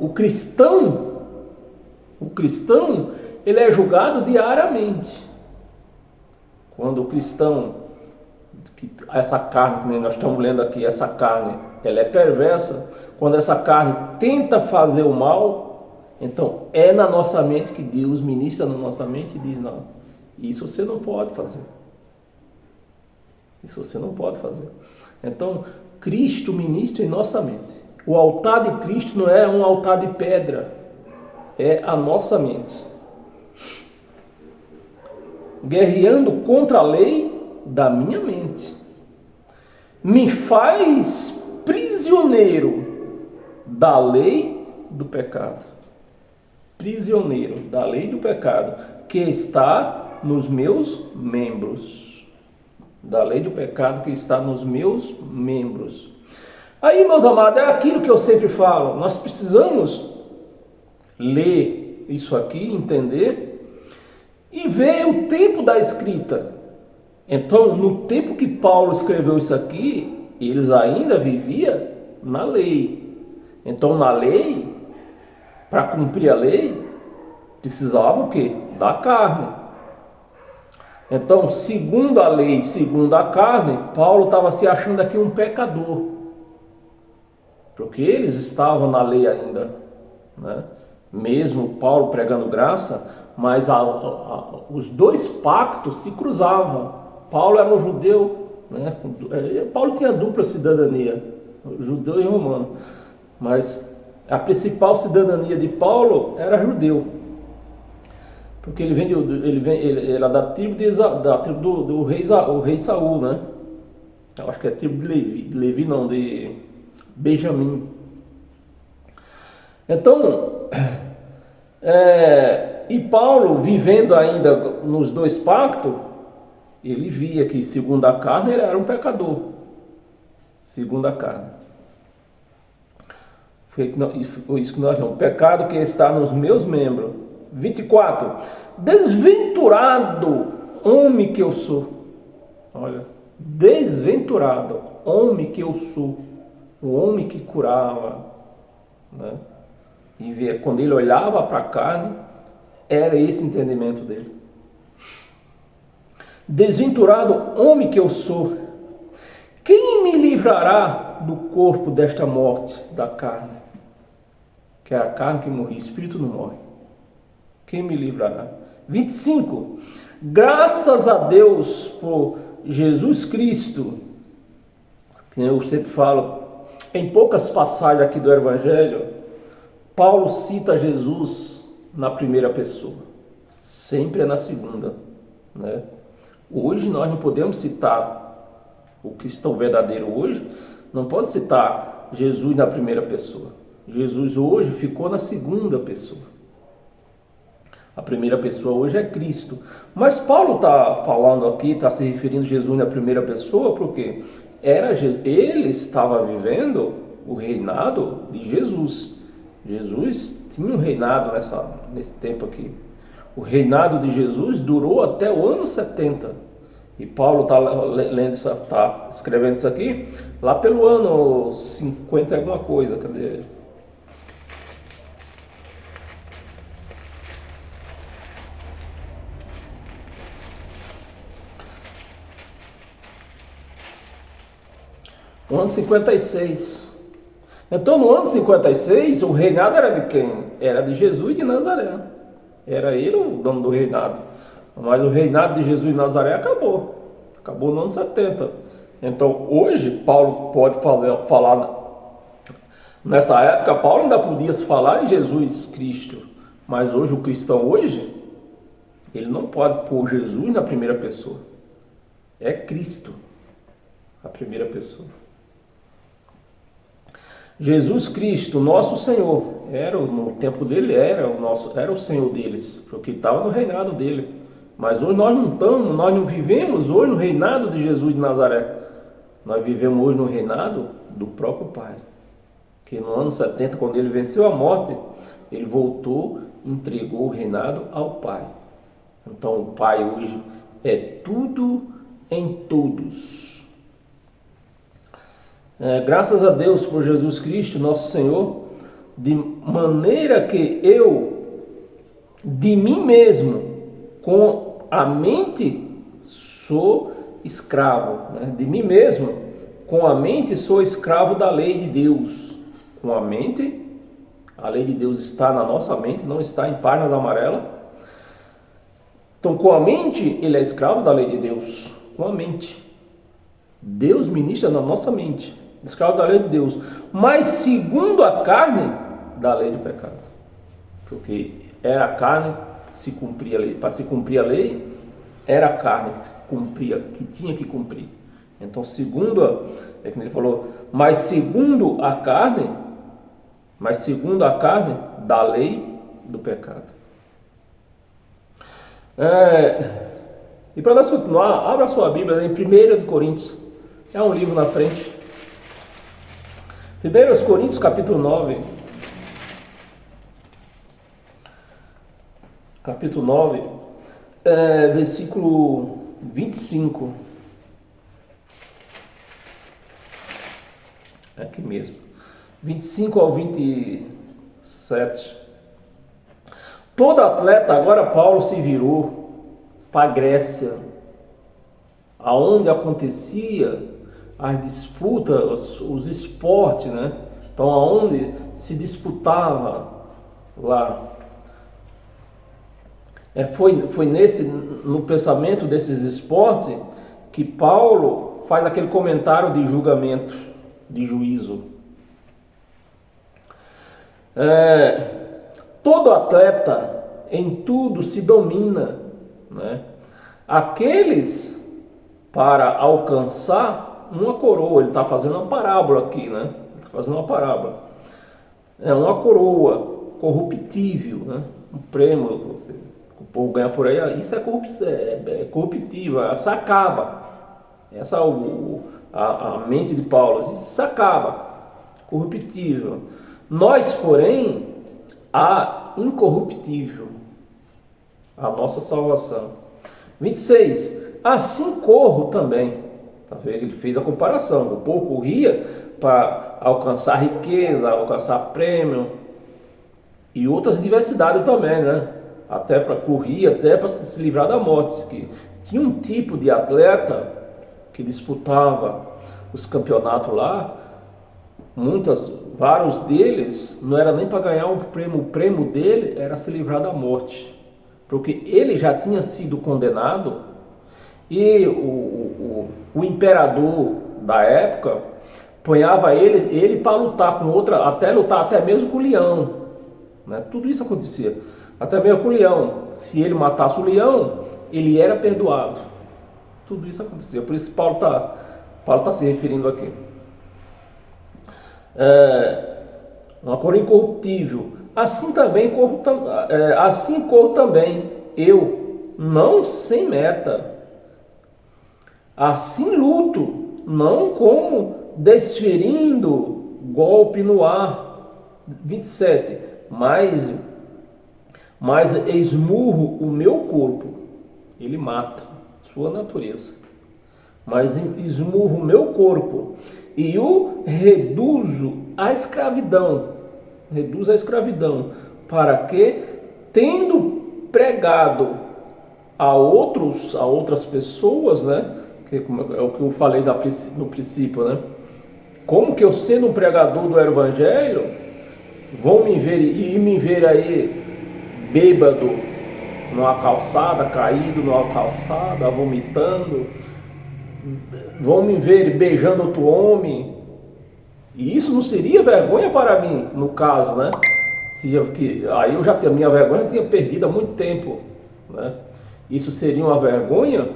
o cristão, ele é julgado diariamente. Quando o cristão, essa carne, que nós estamos lendo aqui, essa carne, ela é perversa. Quando essa carne tenta fazer o mal, então é na nossa mente que Deus ministra na nossa mente e diz, não, isso você não pode fazer. Isso você não pode fazer. Então, Cristo ministra em nossa mente. O altar de Cristo não é um altar de pedra, é a nossa mente. Guerreando contra a lei da minha mente. Me faz prisioneiro da lei do pecado. Prisioneiro da lei do pecado que está nos meus membros. da lei do pecado que está nos meus membros. Aí, meus amados, é aquilo que eu sempre falo, nós precisamos ler isso aqui, entender e ver o tempo da escrita. Então, no tempo que Paulo escreveu isso aqui, eles ainda viviam na lei. Então, na lei, para cumprir a lei, precisava o quê? Da carne. Então, segundo a lei, segundo a carne, Paulo estava se achando aqui um pecador. Porque eles estavam na lei ainda, né? Mesmo Paulo pregando graça, mas os dois pactos se cruzavam. Paulo era um judeu, né? Paulo tinha dupla cidadania, judeu e romano, mas a principal cidadania de Paulo era judeu, porque ele era da tribo, do rei Saul, né? Eu acho que é a tribo de Levi não, de Benjamim. Então, e Paulo, vivendo ainda nos dois pactos, ele via que, segundo a carne, ele era um pecador. Segundo a carne. Foi isso que nós vimos. O pecado que está nos meus membros. 24. Desventurado homem que eu sou. Olha, desventurado homem que eu sou. O homem que curava, né? E via, quando ele olhava para a carne, era esse entendimento dele. Desventurado homem que eu sou, quem me livrará do corpo desta morte da carne? Que é a carne que morre, o espírito não morre. Quem me livrará? 25. Graças a Deus por Jesus Cristo, que eu sempre falo, em poucas passagens aqui do Evangelho, Paulo cita Jesus na primeira pessoa, sempre é na segunda, né? Hoje nós não podemos citar o cristão verdadeiro hoje, não pode citar Jesus na primeira pessoa. Jesus hoje ficou na segunda pessoa. A primeira pessoa hoje é Cristo. Mas Paulo está falando aqui, está se referindo a Jesus na primeira pessoa, porque ele estava vivendo o reinado de Jesus. Jesus tinha um reinado nesse tempo aqui. O reinado de Jesus durou até o ano 70. E Paulo está escrevendo isso aqui lá pelo ano 50 e alguma coisa. Cadê? No ano 56. Então, no ano 56, o reinado era de quem? Era de Jesus de Nazaré. Era ele o dono do reinado. Mas o reinado de Jesus de Nazaré acabou. Acabou no ano 70. Então, hoje, Paulo pode falar. Nessa época, Paulo ainda podia falar em Jesus Cristo. Mas hoje, o cristão hoje, ele não pode pôr Jesus na primeira pessoa. É Cristo a primeira pessoa. Jesus Cristo, nosso Senhor, no tempo dele era o Senhor deles, porque estava no reinado dele. Mas hoje nós não vivemos hoje no reinado de Jesus de Nazaré. Nós vivemos hoje no reinado do próprio Pai. Que no ano 70, quando ele venceu a morte, ele voltou e entregou o reinado ao Pai. Então o Pai hoje é tudo em todos. Graças a Deus por Jesus Cristo, nosso Senhor, de maneira que eu, de mim mesmo, com a mente, sou escravo, né? De mim mesmo, com a mente, sou escravo da lei de Deus. Com a mente, a lei de Deus está na nossa mente, não está em páginas amarelas. Então, com a mente, ele é escravo da lei de Deus. Com a mente. Deus ministra na nossa mente. Escravo da lei de Deus, mas segundo a carne, da lei do pecado. Porque era a carne que se cumpria a lei. Para se cumprir a lei, era a carne que se cumpria, que tinha que cumprir. Então, é como ele falou, mas segundo a carne, da lei do pecado. E para nós continuar, abra sua Bíblia em 1 de Coríntios. É um livro na frente. 1 Coríntios capítulo 9. Capítulo 9, versículo 25. É aqui mesmo. 25 ao 27. Todo atleta, agora Paulo se virou para a Grécia, aonde acontecia as disputas, os esportes, né? Então, aonde se disputava lá. Foi no pensamento desses esportes que Paulo faz aquele comentário de julgamento, de juízo. Todo atleta em tudo se domina, né? Aqueles para alcançar uma coroa, ele está fazendo uma parábola aqui, né? Está fazendo uma parábola. É uma coroa corruptível, né? Um prêmio que o povo ganha por aí, isso é corruptível, isso acaba. Essa é a mente de Paulo, isso se acaba, corruptível. Nós, porém, a incorruptível, a nossa salvação. 26. Assim corro também. Tá vendo? Ele fez a comparação. O povo corria para alcançar riqueza, alcançar prêmio e outras diversidades também, né? Até para correr, até para se livrar da morte. Que tinha um tipo de atleta que disputava os campeonatos lá. Vários deles não era nem para ganhar o prêmio dele era se livrar da morte, porque ele já tinha sido condenado e o imperador da época ponhava ele para lutar com outra, lutar até mesmo com o leão, né? Tudo isso acontecia, até mesmo com o leão. Se ele matasse o leão, ele era perdoado. Tudo isso acontecia, por isso Paulo tá se referindo aqui. Uma cor incorruptível. Assim corro também eu, não sem meta. Assim luto, não como desferindo golpe no ar. 27. Mas esmurro o meu corpo. Ele mata sua natureza. Mas esmurro o meu corpo e o reduzo à escravidão. Reduzo à escravidão, para que, tendo pregado a outras pessoas, né? Que é o que eu falei no princípio, né? Como que eu, sendo um pregador do evangelho, vão me ver aí bêbado numa calçada, caído numa calçada, vomitando, vão me ver beijando outro homem, e isso não seria vergonha para mim, no caso, né? Aí a minha vergonha tinha perdido há muito tempo, né? Isso seria uma vergonha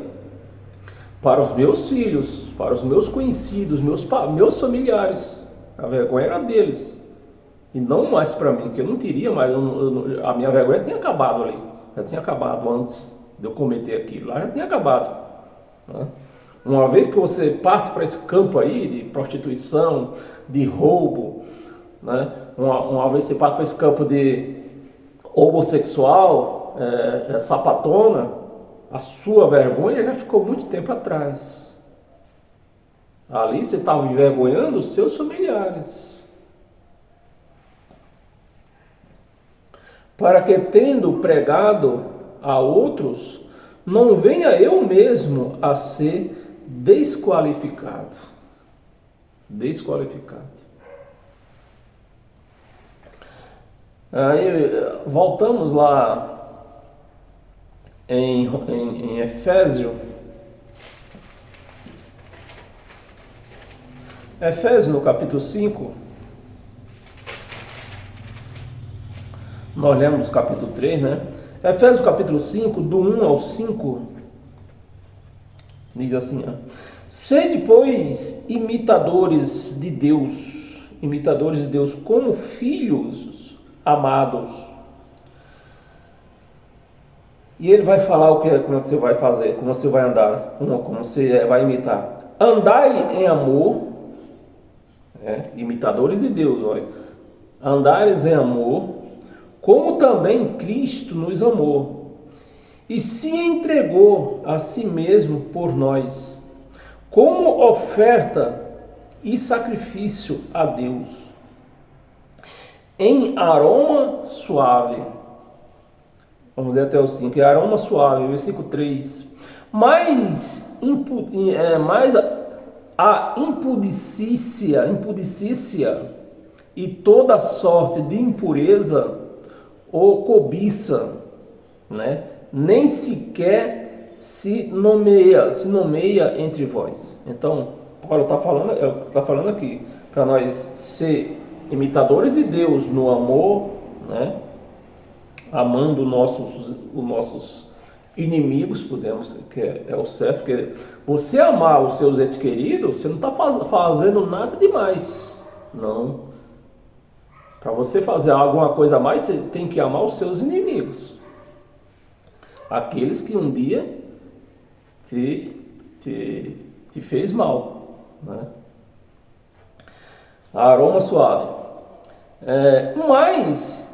para os meus filhos, para os meus conhecidos, meus familiares. A vergonha era deles e não mais para mim, que eu não teria mais. A minha vergonha tinha acabado ali, já tinha acabado antes de eu cometer aquilo, lá já tinha acabado, né? Uma vez que você parte para esse campo aí de prostituição, de roubo, né? Uma vez que você parte para esse campo de homossexual, sapatona, a sua vergonha já ficou muito tempo atrás. Ali você estava envergonhando os seus familiares. Para que, tendo pregado a outros, não venha eu mesmo a ser desqualificado. Aí voltamos lá em Efésios no capítulo 5. Nós lemos o capítulo 3, né? Efésios capítulo 5, do 1 ao 5, diz assim, ó: Sede, pois, imitadores de Deus como filhos amados, E ele vai falar o que, como é que você vai fazer, como você vai andar, como você vai imitar. Andai em amor, imitadores de Deus, olha. Andares em amor, como também Cristo nos amou e se entregou a si mesmo por nós, como oferta e sacrifício a Deus, em aroma suave. Vamos ler até o 5. Aroma suave, versículo 3. Mas a impudicícia e toda sorte de impureza ou cobiça, né? Nem sequer se nomeia entre vós. Então, Paulo está falando aqui para nós ser imitadores de Deus no amor, né? Amando os nossos inimigos, podemos, que é o certo, porque você amar os seus entes queridos, você não está fazendo nada demais, não. Para você fazer alguma coisa a mais, você tem que amar os seus inimigos, aqueles que um dia te fez mal, né? Aroma suave. Mas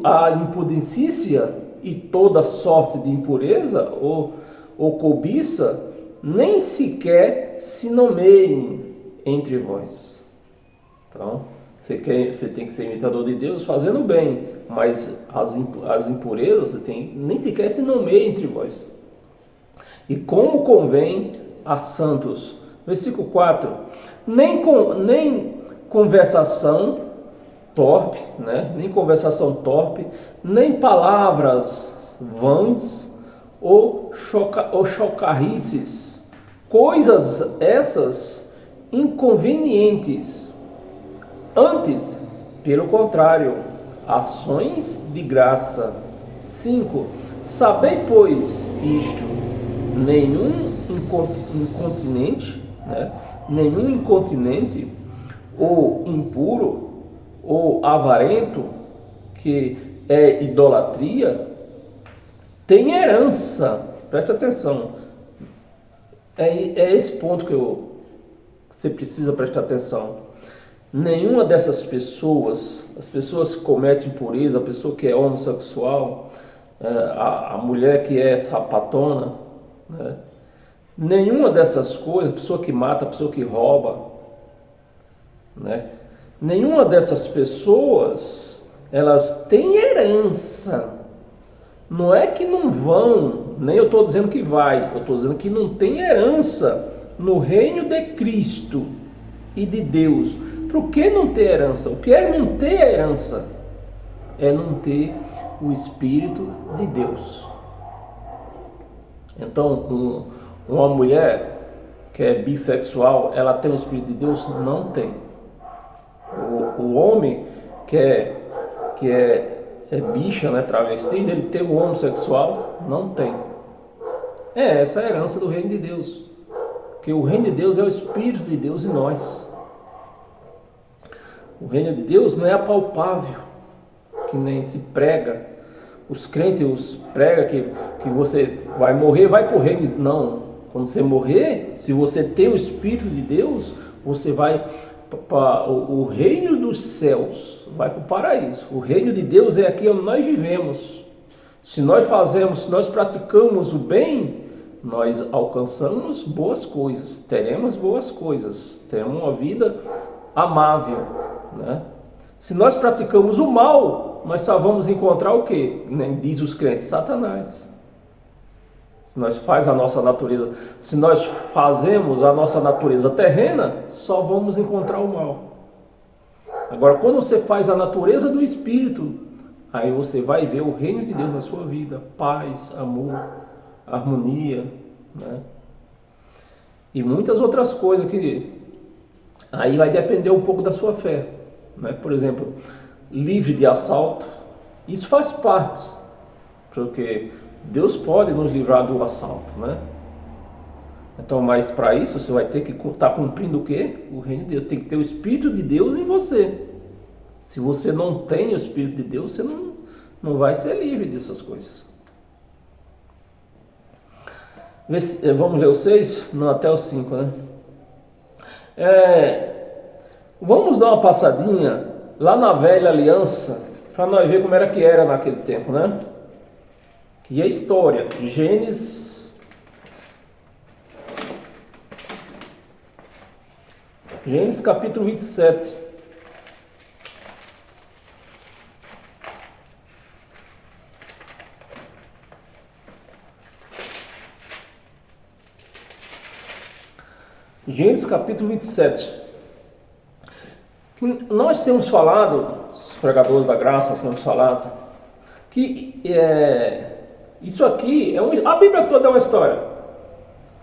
a impudicícia e toda sorte de impureza ou cobiça nem sequer se nomeiem entre vós. Então, você tem que ser imitador de Deus fazendo bem, mas as impurezas nem sequer se nomeiem entre vós. E como convém a santos. Versículo 4. Nem conversação torpe, né? Nem conversação torpe, nem palavras vãs ou chocarrices, coisas essas inconvenientes. Antes, pelo contrário, ações de graça. 5. Sabei, pois, isto: nenhum incontinente, né? Nenhum incontinente ou impuro ou avarento, que é idolatria, tem herança. Presta atenção. É esse ponto que você precisa prestar atenção. Nenhuma dessas pessoas, as pessoas que cometem impureza, a pessoa que é homossexual, a mulher que é sapatona, né? Nenhuma dessas coisas, a pessoa que mata, a pessoa que rouba, né? Nenhuma dessas pessoas, elas têm herança. Não é que não vão, nem eu estou dizendo que vai, eu estou dizendo que não tem herança no reino de Cristo e de Deus. Por que não ter herança? O que é não ter herança? É não ter o Espírito de Deus. Então, uma mulher que é bissexual, ela tem o Espírito de Deus? Não tem. O homem que é bicha, né, travestis, ele tem o homossexual? Não tem. Essa é a herança do reino de Deus. Porque o reino de Deus é o Espírito de Deus em nós. O reino de Deus não é apalpável, que nem se prega. Os crentes pregam que você vai morrer, vai para o reino de Deus. Não. Quando você morrer, se você tem o Espírito de Deus, você vai para o reino dos céus, vai para o paraíso. O reino de Deus é aqui onde nós vivemos. Se nós praticamos o bem, nós alcançamos boas coisas, teremos boas coisas, teremos uma vida amável, né? Se nós praticamos o mal, nós só vamos encontrar o quê? Diz os crentes, Satanás. Se nós fazemos a nossa natureza terrena, só vamos encontrar o mal. Agora, quando você faz a natureza do Espírito, aí você vai ver o reino de Deus na sua vida. Paz, amor, harmonia, né? E muitas outras coisas que aí vai depender um pouco da sua fé, né? Por exemplo, livre de assalto. Isso faz parte, porque Deus pode nos livrar do assalto, né? Então, mas para isso você vai ter que estar cumprindo o quê? O reino de Deus. Tem que ter o Espírito de Deus em você. Se você não tem o Espírito de Deus, você não vai ser livre dessas coisas. Vamos ler o 6? Não, até o 5, né? Vamos dar uma passadinha lá na velha aliança, para nós ver como era que era naquele tempo, né? Que é história. Gênesis capítulo 27. Gênesis capítulo 27. Nós temos falado, os pregadores da graça temos falado, que isso aqui, a Bíblia toda é uma história.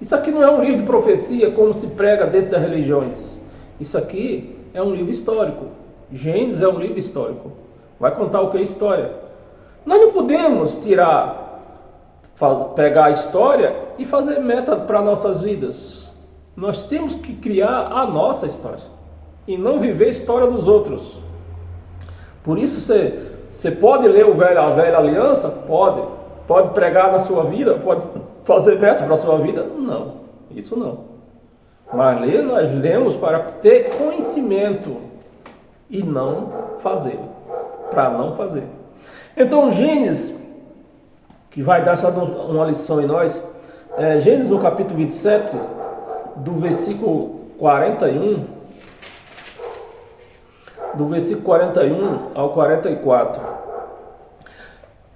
Isso aqui não é um livro de profecia como se prega dentro das religiões. Isso aqui é um livro histórico. Gênesis é um livro histórico. Vai contar o que é história. Nós não podemos pegar a história e fazer meta para nossas vidas. Nós temos que criar a nossa história e não viver a história dos outros. Por isso você pode ler a velha aliança? Pode pregar na sua vida? Pode fazer meta para a sua vida? Não, isso não. Mas nós lemos para ter conhecimento e não fazer, para não fazer. Então Gênesis, que vai dar uma lição em nós, Gênesis no capítulo 27, do versículo 41, ao 44.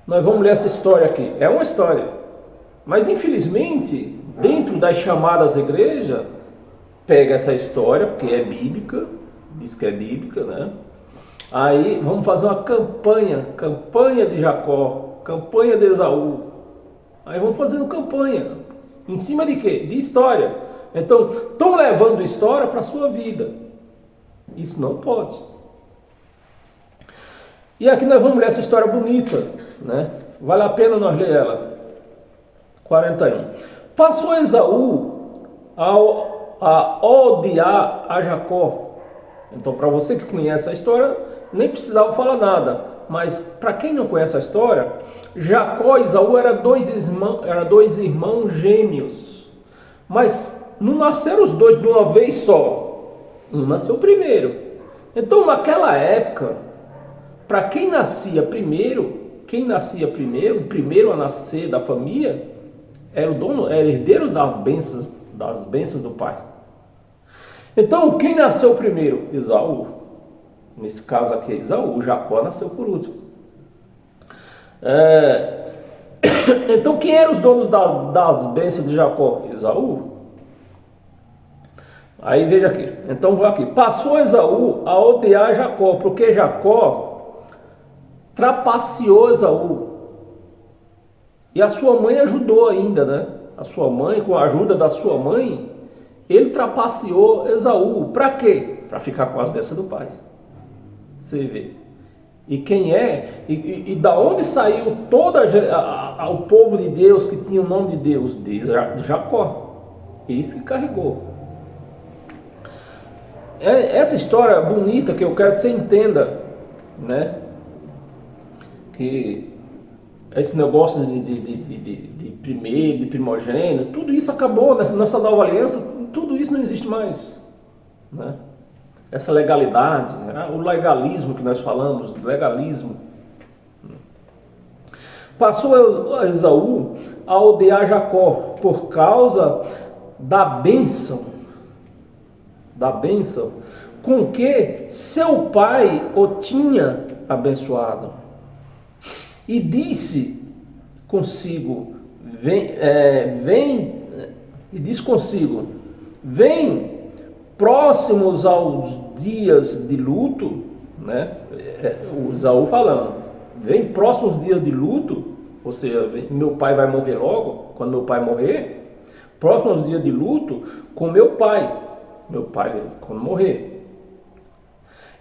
Nós vamos ler essa história aqui. É uma história, mas infelizmente, dentro das chamadas igrejas, pega essa história, porque é bíblica, diz que é bíblica, né? Aí vamos fazer uma campanha de Jacó, campanha de Esaú. Aí vamos fazendo campanha, em cima de quê? De história. Então, estão levando história para a sua vida. Isso não pode. E aqui nós vamos ler essa história bonita, né? Vale a pena nós ler ela. 41. Passou Esaú a odiar a Jacó. Então, para você que conhece a história, nem precisava falar nada. Mas para quem não conhece a história, Jacó e Esaú eram dois irmãos gêmeos. Mas não nasceram os dois de uma vez só. Um nasceu primeiro. Então, naquela época, para quem nascia primeiro, o primeiro a nascer da família, era herdeiro das bênçãos do pai. Então, quem nasceu primeiro? Esaú. Nesse caso aqui é Esaú. Jacó nasceu por último. Então, quem eram os donos das bênçãos de Jacó? Esaú. Aí veja aqui. Então, vou aqui. Passou Esaú a odiar Jacó, porque Jacó trapaceou Esaú. E a sua mãe ajudou ainda, né? A sua mãe, com a ajuda da sua mãe, ele trapaceou Esaú. Para quê? Para ficar com as bênçãos do pai. Você vê. E quem é? E da onde saiu todo o povo de Deus que tinha o nome de Deus? De Jacó. Esse que carregou. Essa história bonita que eu quero que você entenda, né? Que esse negócio de primogênito, tudo isso acabou nessa nova aliança, tudo isso não existe mais, né? Essa legalidade, né? O legalismo que nós falamos, legalismo. Passou Esaú a odiar Jacó por causa da bênção com que seu pai o tinha abençoado. E disse consigo, vem próximos aos dias de luto, né? O Esaú falando, vem próximos aos dias de luto, ou seja, meu pai vai morrer logo, quando meu pai morrer, próximos aos dias de luto com meu pai quando morrer.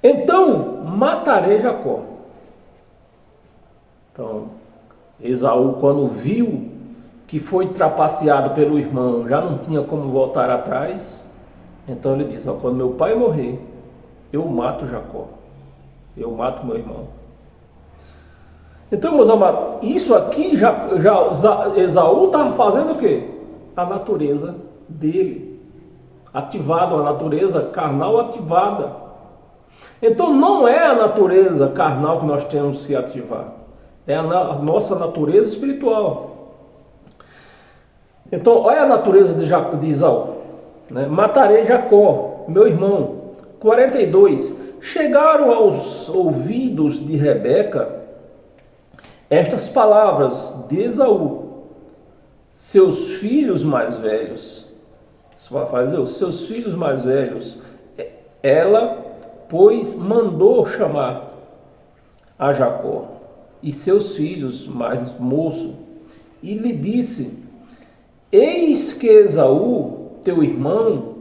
Então matarei Jacó. Então, Esaú, quando viu que foi trapaceado pelo irmão, já não tinha como voltar atrás, então ele diz, quando meu pai morrer, eu mato Jacó, eu mato meu irmão. Então, meus amados, isso aqui já Esaú estava fazendo o quê? a natureza dele, ativado, a natureza carnal ativada. Então não é a natureza carnal que nós temos que se ativar, é a nossa natureza espiritual. Então olha a natureza de Esaú, né? Matarei Jacó, meu irmão. 42. Chegaram aos ouvidos de Rebeca estas palavras de Esaú, seus filhos mais velhos. Você vai fazer os seus filhos mais velhos. Ela, pois, mandou chamar a Jacó e seus filhos mais moço, e lhe disse: eis que Esaú, teu irmão,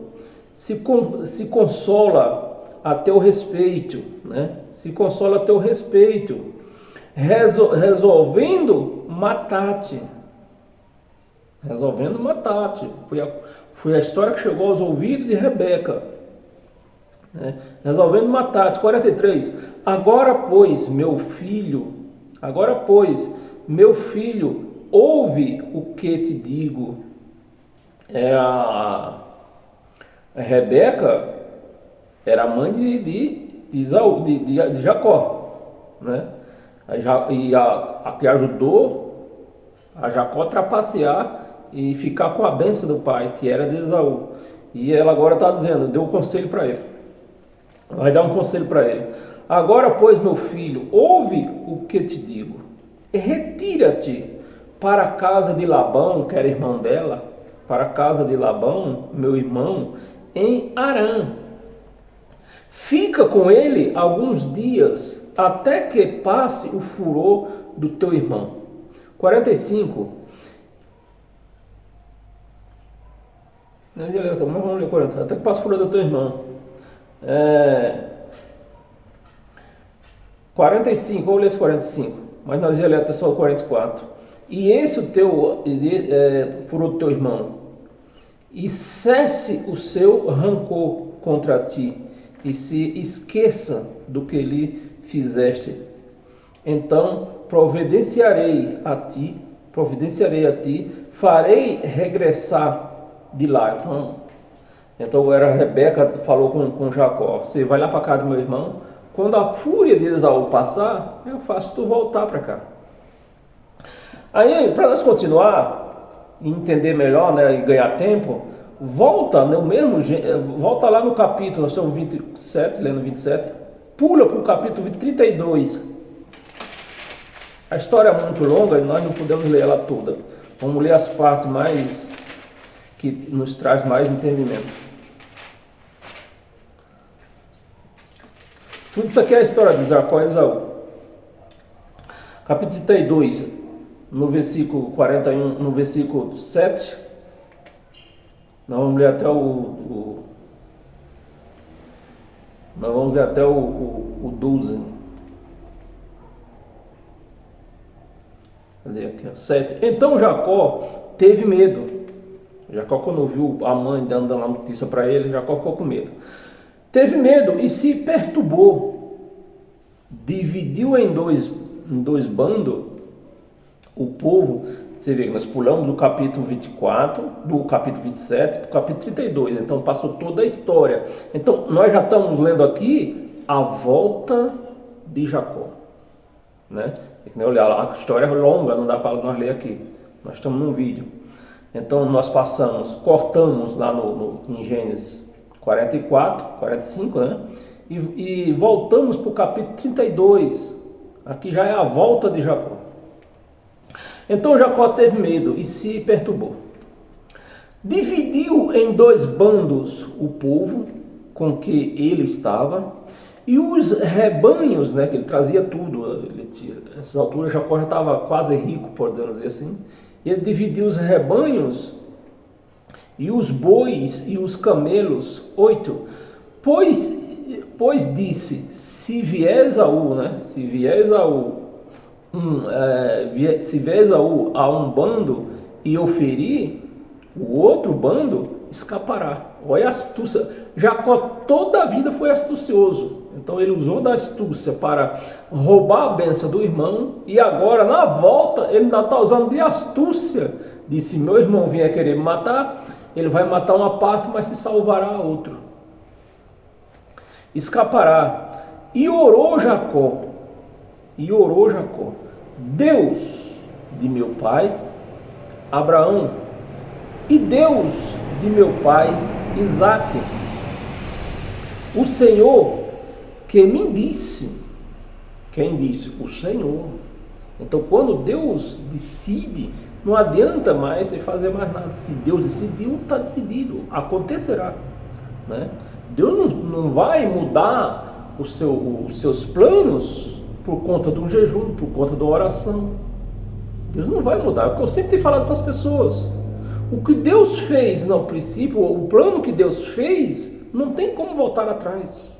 se consola a teu respeito, né? Se consola a teu respeito, resolvendo matar-te. Resolvendo matar-te. Foi a história que chegou aos ouvidos de Rebeca, né? Resolvendo matar-te. 43. Agora, pois, meu filho, ouve o que te digo. A Rebeca era a mãe de Jacó, né? E a que ajudou a Jacó a trapacear e ficar com a bênção do pai, que era de Esaú. E ela agora está dizendo, deu um conselho para ele. Vai dar um conselho para ele. Agora, pois, meu filho, ouve o que te digo. Retira-te para a casa de Labão, que era irmão dela, para a casa de Labão, meu irmão, em Harã. Fica com ele alguns dias, até que passe o furor do teu irmão. 45. Mas vamos ler 40. Até que passe o furor do teu irmão. 45, vamos ler esse 45. Mas nós ia ler até só o 44. E esse o teu furor do teu irmão, e cesse o seu rancor contra ti, e se esqueça do que lhe fizeste. Então providenciarei a ti, farei regressar de lá. Então era Rebeca falou com Jacó: você vai lá para casa do meu irmão, quando a fúria de Esaú passar, eu faço tu voltar para cá. Aí, para nós continuar e entender melhor, né, e ganhar tempo, volta lá no capítulo, nós estamos 27, lendo 27, pula para o capítulo 32. A história é muito longa e nós não podemos ler ela toda. Vamos ler as partes mais que nos traz mais entendimento. Tudo isso aqui é a história de Jacó e Esaú. Capítulo 32, no versículo 41, no versículo 7, nós vamos ler até o 12. Cadê aqui? 7. Então Jacó teve medo. Jacó, quando viu a mãe dando a notícia para ele, Jacó ficou com medo. Teve medo e se perturbou. Dividiu em dois bandos o povo. Você vê que nós pulamos do capítulo 24, do capítulo 27 para o capítulo 32. Então passou toda a história. Então nós já estamos lendo aqui a volta de Jacó, né? Olha, a história é longa, não dá para nós ler aqui. Nós estamos num vídeo. Então nós cortamos lá em Gênesis 44, 45, né? E voltamos para o capítulo 32. Aqui já é a volta de Jacó. Então Jacó teve medo e se perturbou. Dividiu em dois bandos o povo com que ele estava e os rebanhos, né, que ele trazia tudo. Nessas alturas Jacó já estava quase rico, podemos dizer assim. Ele dividiu os rebanhos e os bois e os camelos. 8. Pois disse: se vier Esaú, né? Se vier Esaú a um bando e oferir, o outro bando escapará. Olha a astúcia. Jacó toda a vida foi astucioso. Então ele usou da astúcia para roubar a bênção do irmão. E agora na volta ele ainda está usando de astúcia disse: meu irmão vier querer me matar, ele vai matar uma parte, mas se salvará a outra. Escapará. E orou Jacó, Deus de meu pai Abraão e Deus de meu pai Isaque, o Senhor que me disse. Quem disse? O Senhor. Então, quando Deus decide, não adianta mais você fazer mais nada. Se Deus decidiu, está decidido, acontecerá, né? Deus não vai mudar os seus planos por conta de um jejum, por conta de uma oração. Deus não vai mudar. É o que eu sempre tenho falado para as pessoas. O que Deus fez no princípio, o plano que Deus fez, não tem como voltar atrás.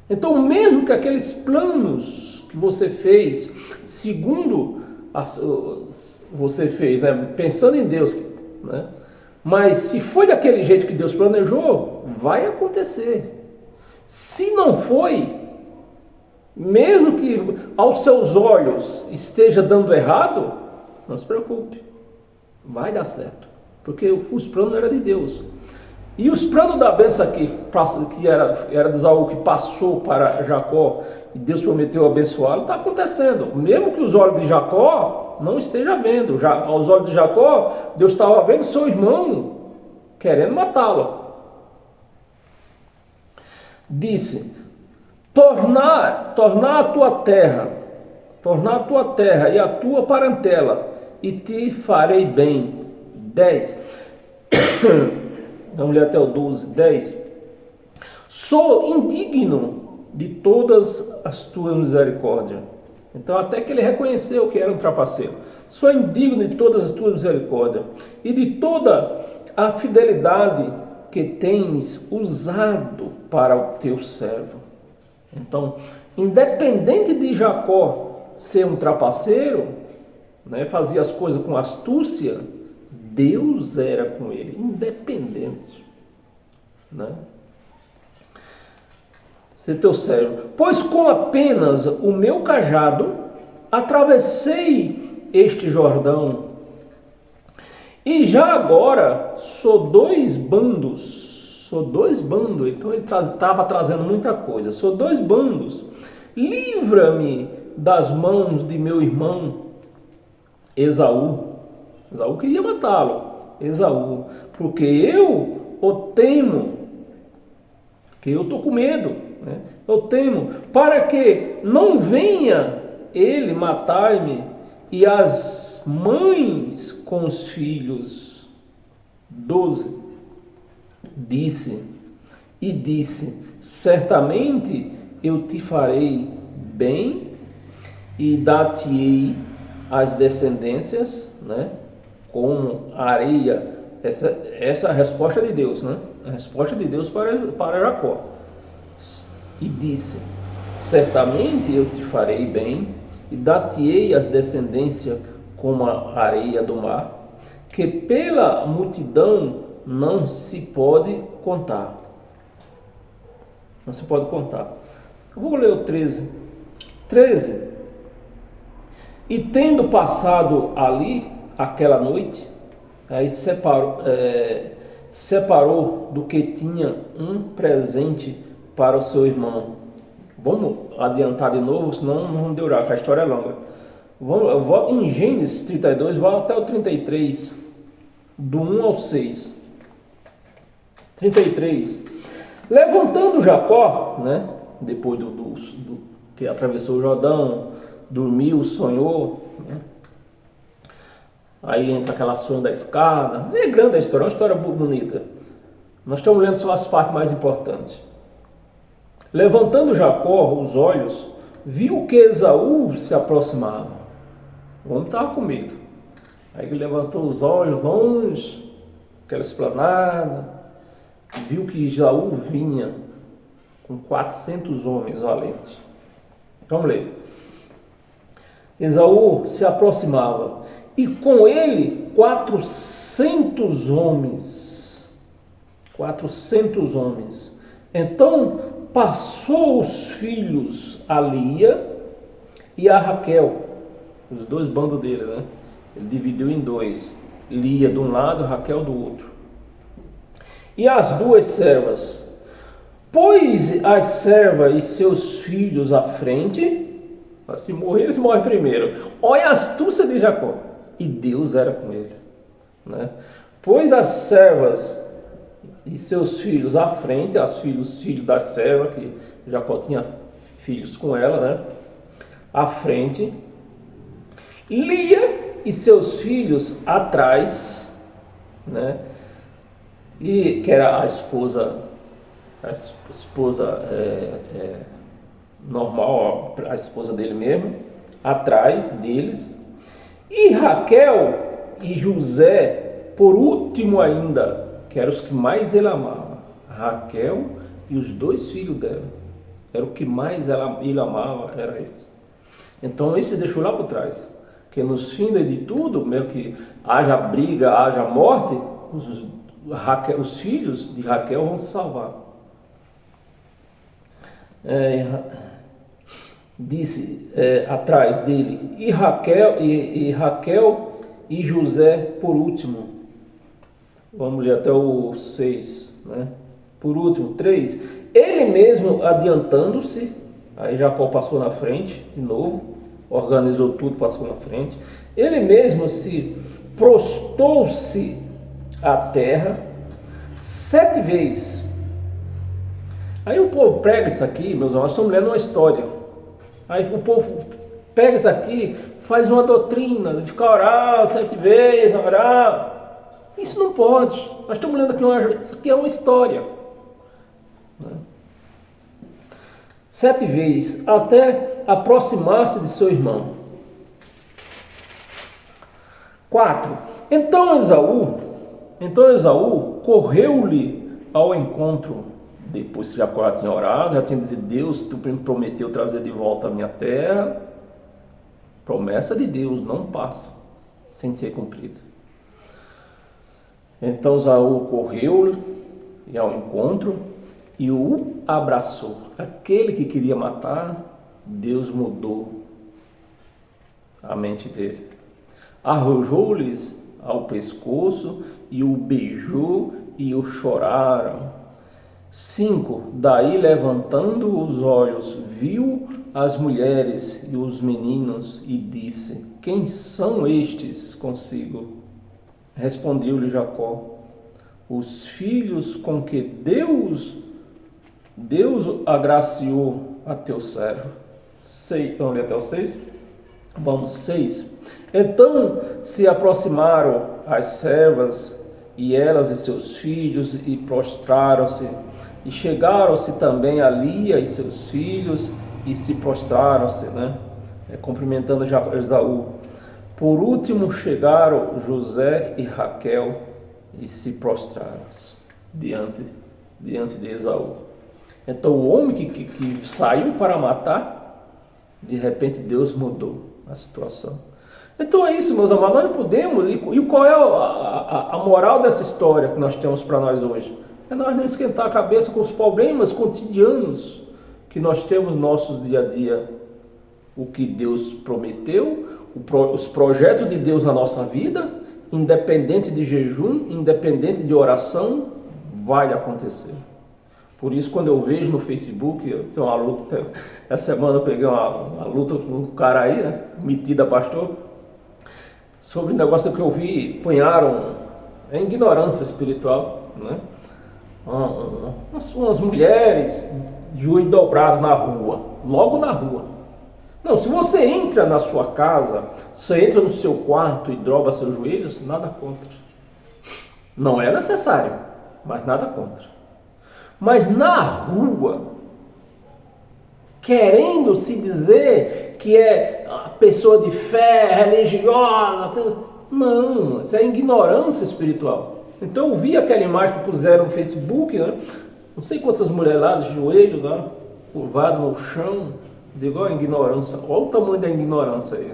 Então, mesmo que aqueles planos que você fez, segundo você fez, né, pensando em Deus, né, mas se foi daquele jeito que Deus planejou, vai acontecer. Se não foi, mesmo que aos seus olhos esteja dando errado, não se preocupe, vai dar certo, porque os planos eram de Deus. E os planos da bênção aqui, que era de Esaú, que passou para Jacó, e Deus prometeu abençoá-lo, está acontecendo. Mesmo que os olhos de Jacó não estejam vendo. Aos olhos de Jacó, Deus estava vendo seu irmão querendo matá-lo. Disse: tornar a tua terra e a tua parentela, e te farei bem. 10. Vamos ler até o 12, 10. Sou indigno de todas as tuas misericórdias. Então, até que ele reconheceu que era um trapaceiro. Sou indigno de todas as tuas misericórdias e de toda a fidelidade que tens usado para o teu servo. Então, independente de Jacó ser um trapaceiro, né, fazia as coisas com astúcia, Deus era com ele, independente, né? Ser teu servo. Pois com apenas o meu cajado atravessei este Jordão, e já agora sou dois bandos. Então ele estava trazendo muita coisa. Sou dois bandos. Livra-me das mãos de meu irmão Esaú. Esaú queria matá-lo, porque eu o temo, que eu estou com medo, né? Eu temo, para que não venha ele matar-me e as mães com os filhos. 12. Disse, certamente eu te farei bem e dar-te-ei as descendências, né? Como areia. Essa é a resposta de Deus, né? A resposta de Deus para Jacó. E disse: certamente eu te farei bem e dar-te-ei as descendências como a areia do mar, que pela multidão não se pode contar. Não se pode contar. Eu vou ler o 13. 13. E tendo passado ali aquela noite, aí separou do que tinha um presente para o seu irmão. Vamos adiantar de novo, senão não vamos durar, porque a história é longa. Eu vou em Gênesis 32, vou até o 33, do 1 ao 6. 33. Levantando Jacó, né, depois do que atravessou o Jordão, dormiu, sonhou, né? Aí entra aquela sonho da escada. É grande a história, é uma história bonita. Nós estamos lendo só as partes mais importantes. Levantando Jacó os olhos, viu que Esaú se aproximava. O homem estava com medo. Aí ele levantou os olhos longe, aquela esplanada, viu que Esaú vinha com 400 homens valentes. Vamos ler. Esaú se aproximava, e com ele 400 homens. 400 homens. Então passou os filhos a Lia e a Raquel, os dois bandos dele, né? Ele dividiu em dois. Lia de um lado, Raquel do outro. E as duas servas, pôs as servas e seus filhos à frente, se morrer, eles morrem primeiro. Olha a astúcia de Jacó. E Deus era com ele, né? Pôs as servas e seus filhos à frente, os filhos da serva, que Jacó tinha filhos com ela, né? À frente. Lia e seus filhos atrás, né? E que era a esposa normal, a esposa dele mesmo, atrás deles. E Raquel e José, por último ainda, que eram os que mais ele amava. Raquel e os dois filhos dela. Era o que mais ele amava, era eles. Então esse deixou lá por trás. Que nos fins de tudo, mesmo que haja briga, haja morte, os filhos de Raquel vão se salvar. Disse atrás dele, e Raquel e José por último. Vamos ler até o 6, né? Por último, 3. Ele mesmo adiantando-se, aí Jacó passou na frente de novo, organizou tudo, passou na frente. Ele mesmo se prostou-se à terra 7 vezes. Aí o povo pega isso aqui, meus irmãos, estamos lendo uma história. Aí o povo pega isso aqui, faz uma doutrina, de ficar orar 7 vezes, orar. Isso não pode. Nós estamos lendo aqui, isso aqui é uma história. 7 vezes, até aproximar-se de seu irmão. 4. Então Esaú correu-lhe ao encontro. Depois que Jacó já tinha orado, já tinha dito: Deus, tu me prometeu trazer de volta a minha terra. Promessa de Deus não passa sem ser cumprida. Então Esaú correu-lhe ao encontro e o abraçou. Aquele que queria matar, Deus mudou a mente dele. Arrojou-lhes ao pescoço e o beijou e o choraram. 5. Daí, levantando os olhos, viu as mulheres e os meninos e disse: quem são estes consigo? Respondeu-lhe Jacó: os filhos com que Deus agraciou a teu servo. 6. Vamos ler até o 6? Vamos, 6. Então se aproximaram as servas e elas e seus filhos e prostraram-se. E chegaram-se também a Lia e seus filhos e se prostraram-se, né? Cumprimentando Esaú. Por último chegaram José e Raquel e se prostraram-se diante de Esaú. Então o homem que saiu para matar, de repente Deus mudou a situação. Então é isso, meus amados, nós não podemos, e qual é a moral dessa história que nós temos para nós hoje? É nós não esquentar a cabeça com os problemas cotidianos que nós temos no nosso dia a dia. O que Deus prometeu, os projetos de Deus na nossa vida, independente de jejum, independente de oração, vai acontecer. Por isso, quando eu vejo no Facebook, eu tenho uma luta, essa semana eu peguei uma luta com um cara aí, né, metido a pastor, sobre o negócio que eu vi, punharam ignorância espiritual, né? Umas mulheres de joelho dobrado na rua, logo na rua. Não, se você entra na sua casa, você entra no seu quarto e dobra seus joelhos, nada contra. Não é necessário, mas nada contra. Mas na rua, querendo se dizer que é a pessoa de fé, religiosa, não, isso é ignorância espiritual. Então eu vi aquela imagem que puseram no Facebook, né? Não sei quantas mulheres lá de joelho, né? Curvado no chão, digo, ó, ignorância, olha o tamanho da ignorância aí.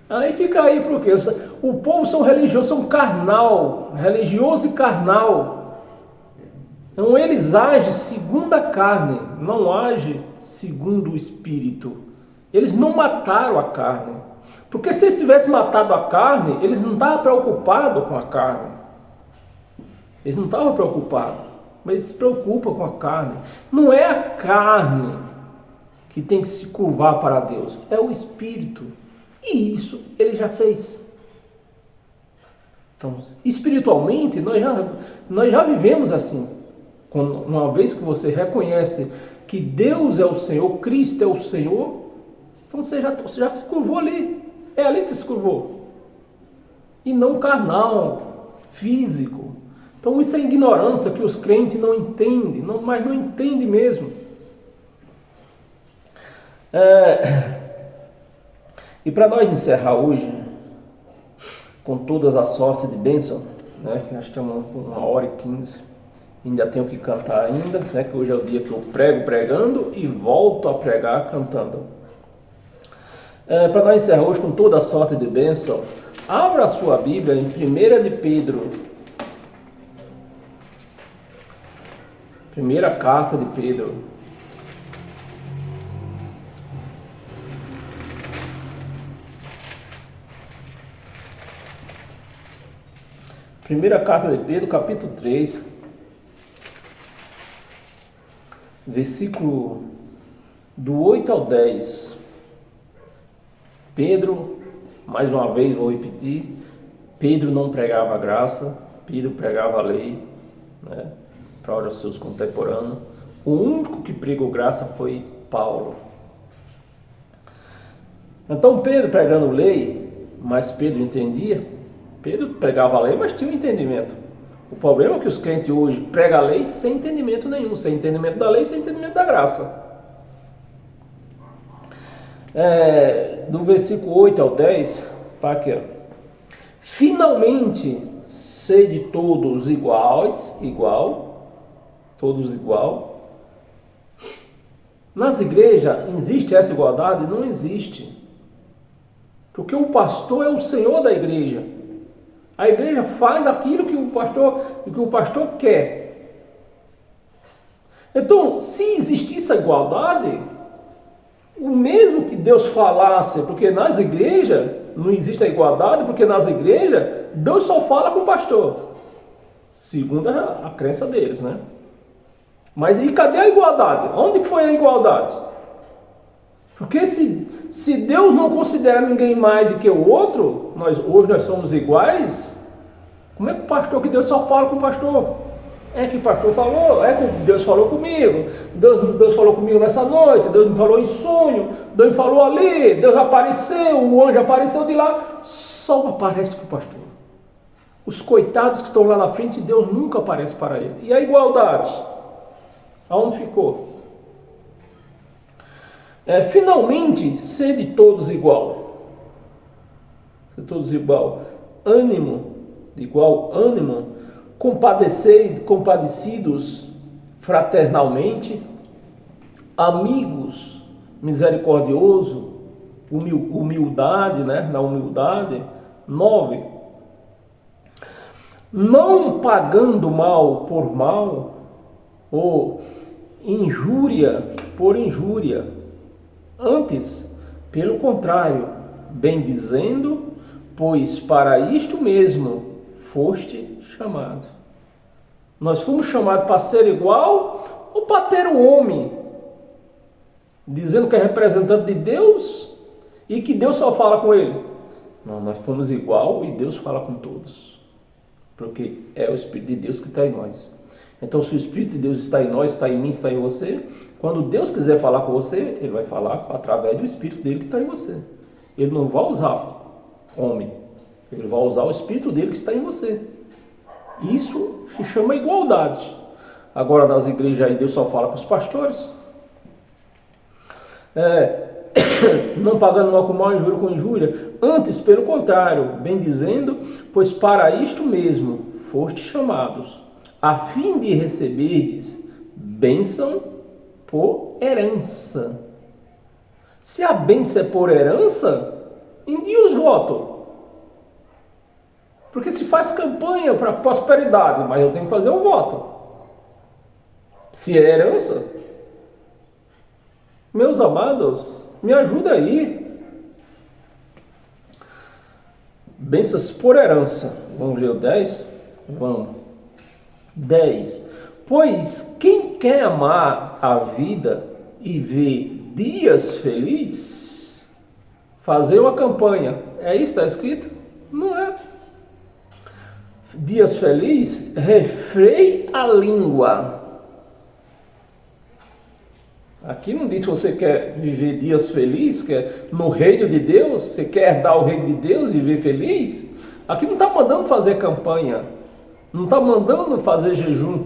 Aí fica aí porque o povo são religiosos, são carnal, religioso e carnal. Então eles agem segundo a carne, não agem segundo o espírito. Eles não mataram a carne. Porque se eles tivessem matado a carne, eles não estavam preocupados com a carne. Eles não estavam preocupados, mas eles se preocupam com a carne. Não é a carne que tem que se curvar para Deus, é o Espírito. E isso ele já fez. Então, espiritualmente, nós já vivemos assim. Uma vez que você reconhece que Deus é o Senhor, Cristo é o Senhor, então você já se curvou ali. É ali que você se curvou. E não carnal, físico. Então isso é ignorância que os crentes não entendem, mas não entendem mesmo. E para nós encerrar hoje, com todas as sortes de bênção, né? Acho que é 1h15, ainda tenho que cantar ainda, né? Que hoje é o dia que eu prego pregando e volto a pregar cantando. Para nós encerrar hoje com toda a sorte de bênção, abra a sua Bíblia em 1 de Pedro, primeira carta de Pedro. Primeira carta de Pedro, capítulo 3, versículo do 8 ao 10. Pedro, mais uma vez vou repetir, Pedro não pregava a graça, Pedro pregava a lei, né, para os seus contemporâneos. O único que pregou graça foi Paulo. Então Pedro pregando lei, mas Pedro entendia. Pedro pregava a lei, mas tinha um entendimento. O problema é que os crentes hoje pregam a lei sem entendimento nenhum, sem entendimento da lei, sem entendimento da graça. Do versículo 8 ao 10, para aqui, finalmente sede todos todos igual. Nas igrejas existe essa igualdade? Não existe. Porque o pastor é o senhor da igreja. A igreja faz aquilo que o pastor quer. Então, se existisse a igualdade, o mesmo que Deus falasse, porque nas igrejas não existe a igualdade, porque nas igrejas Deus só fala com o pastor, segundo a crença deles, né? Mas e cadê a igualdade? Onde foi a igualdade? Porque se Deus não considera ninguém mais do que o outro, hoje nós somos iguais, como é que o pastor, que Deus só fala com o pastor? É que o pastor falou, que Deus falou comigo, Deus falou comigo nessa noite, Deus me falou em sonho, Deus me falou ali, Deus apareceu, o anjo apareceu de lá, só aparece para o pastor. Os coitados que estão lá na frente, Deus nunca aparece para ele. E a igualdade? Aonde ficou? Finalmente, sede todos igual. Sede todos igual. Igual ânimo, compadecidos fraternalmente, amigos, misericordioso, humildade, né? Na humildade. 9. Não pagando mal por mal, ou injúria por injúria. Antes, pelo contrário, bendizendo, pois para isto mesmo foste chamado. Nós fomos chamados para ser igual ou para ter o homem, dizendo que é representante de Deus e que Deus só fala com ele. Não, nós fomos igual e Deus fala com todos, porque é o Espírito de Deus que está em nós. Então, se o Espírito de Deus está em nós, está em mim, está em você, quando Deus quiser falar com você, Ele vai falar através do Espírito dele que está em você. Ele não vai usar homem, Ele vai usar o Espírito dele que está em você. Isso se chama igualdade. Agora, nas igrejas aí, Deus só fala com os pastores. Não pagando mal com mal, injúria com injúria. Antes, pelo contrário, bem dizendo, pois para isto mesmo foste chamados, a fim de receberdes bênção por herança. Se a bênção é por herança, envia os votos. Porque se faz campanha para prosperidade, mas eu tenho que fazer o voto. Se é herança, meus amados, me ajuda aí. Bênçãos por herança. Vamos ler o 10? Vamos. 10. Pois quem quer amar a vida e ver dias felizes, fazer uma campanha. É isso que está escrito? Não é. Dias felizes, refreie a língua. Aqui não diz se você quer viver dias felizes, quer no reino de Deus, você quer herdar o reino de Deus e viver feliz. Aqui não está mandando fazer campanha, não está mandando fazer jejum,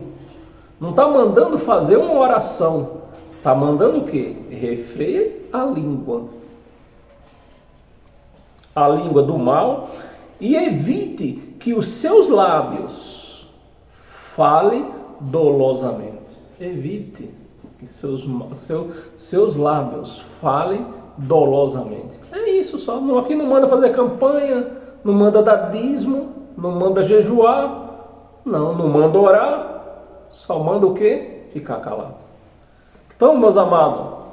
não está mandando fazer uma oração, está mandando o quê? Refreie a língua do mal, e evite que os seus lábios falem dolosamente. Evite que seus lábios falem dolosamente. É isso só. Aqui não manda fazer campanha, não manda dar dízimo, não manda jejuar, não manda orar, só manda o quê? Ficar calado. Então, meus amados,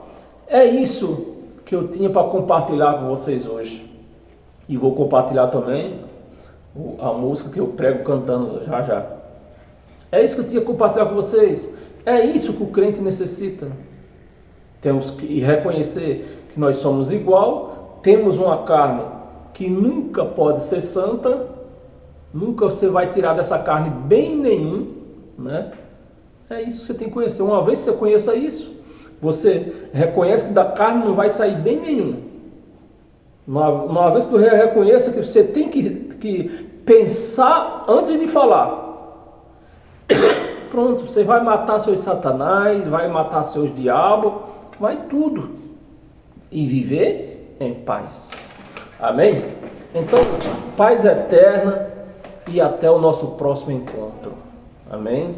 é isso que eu tinha para compartilhar com vocês hoje. E vou compartilhar também a música que eu prego cantando já. É isso que eu tinha que compartilhar com vocês. É isso que o crente necessita. Temos que reconhecer que nós somos igual, temos uma carne que nunca pode ser santa, nunca você vai tirar dessa carne bem nenhum, né? É isso que você tem que conhecer. Uma vez que você conheça isso, você reconhece que da carne não vai sair bem nenhum. Uma vez que você reconheça que você tem que pensar antes de falar. Pronto, você vai matar seus satanás, vai matar seus diabos, vai tudo. E viver em paz. Amém? Então, paz eterna e até o nosso próximo encontro. Amém?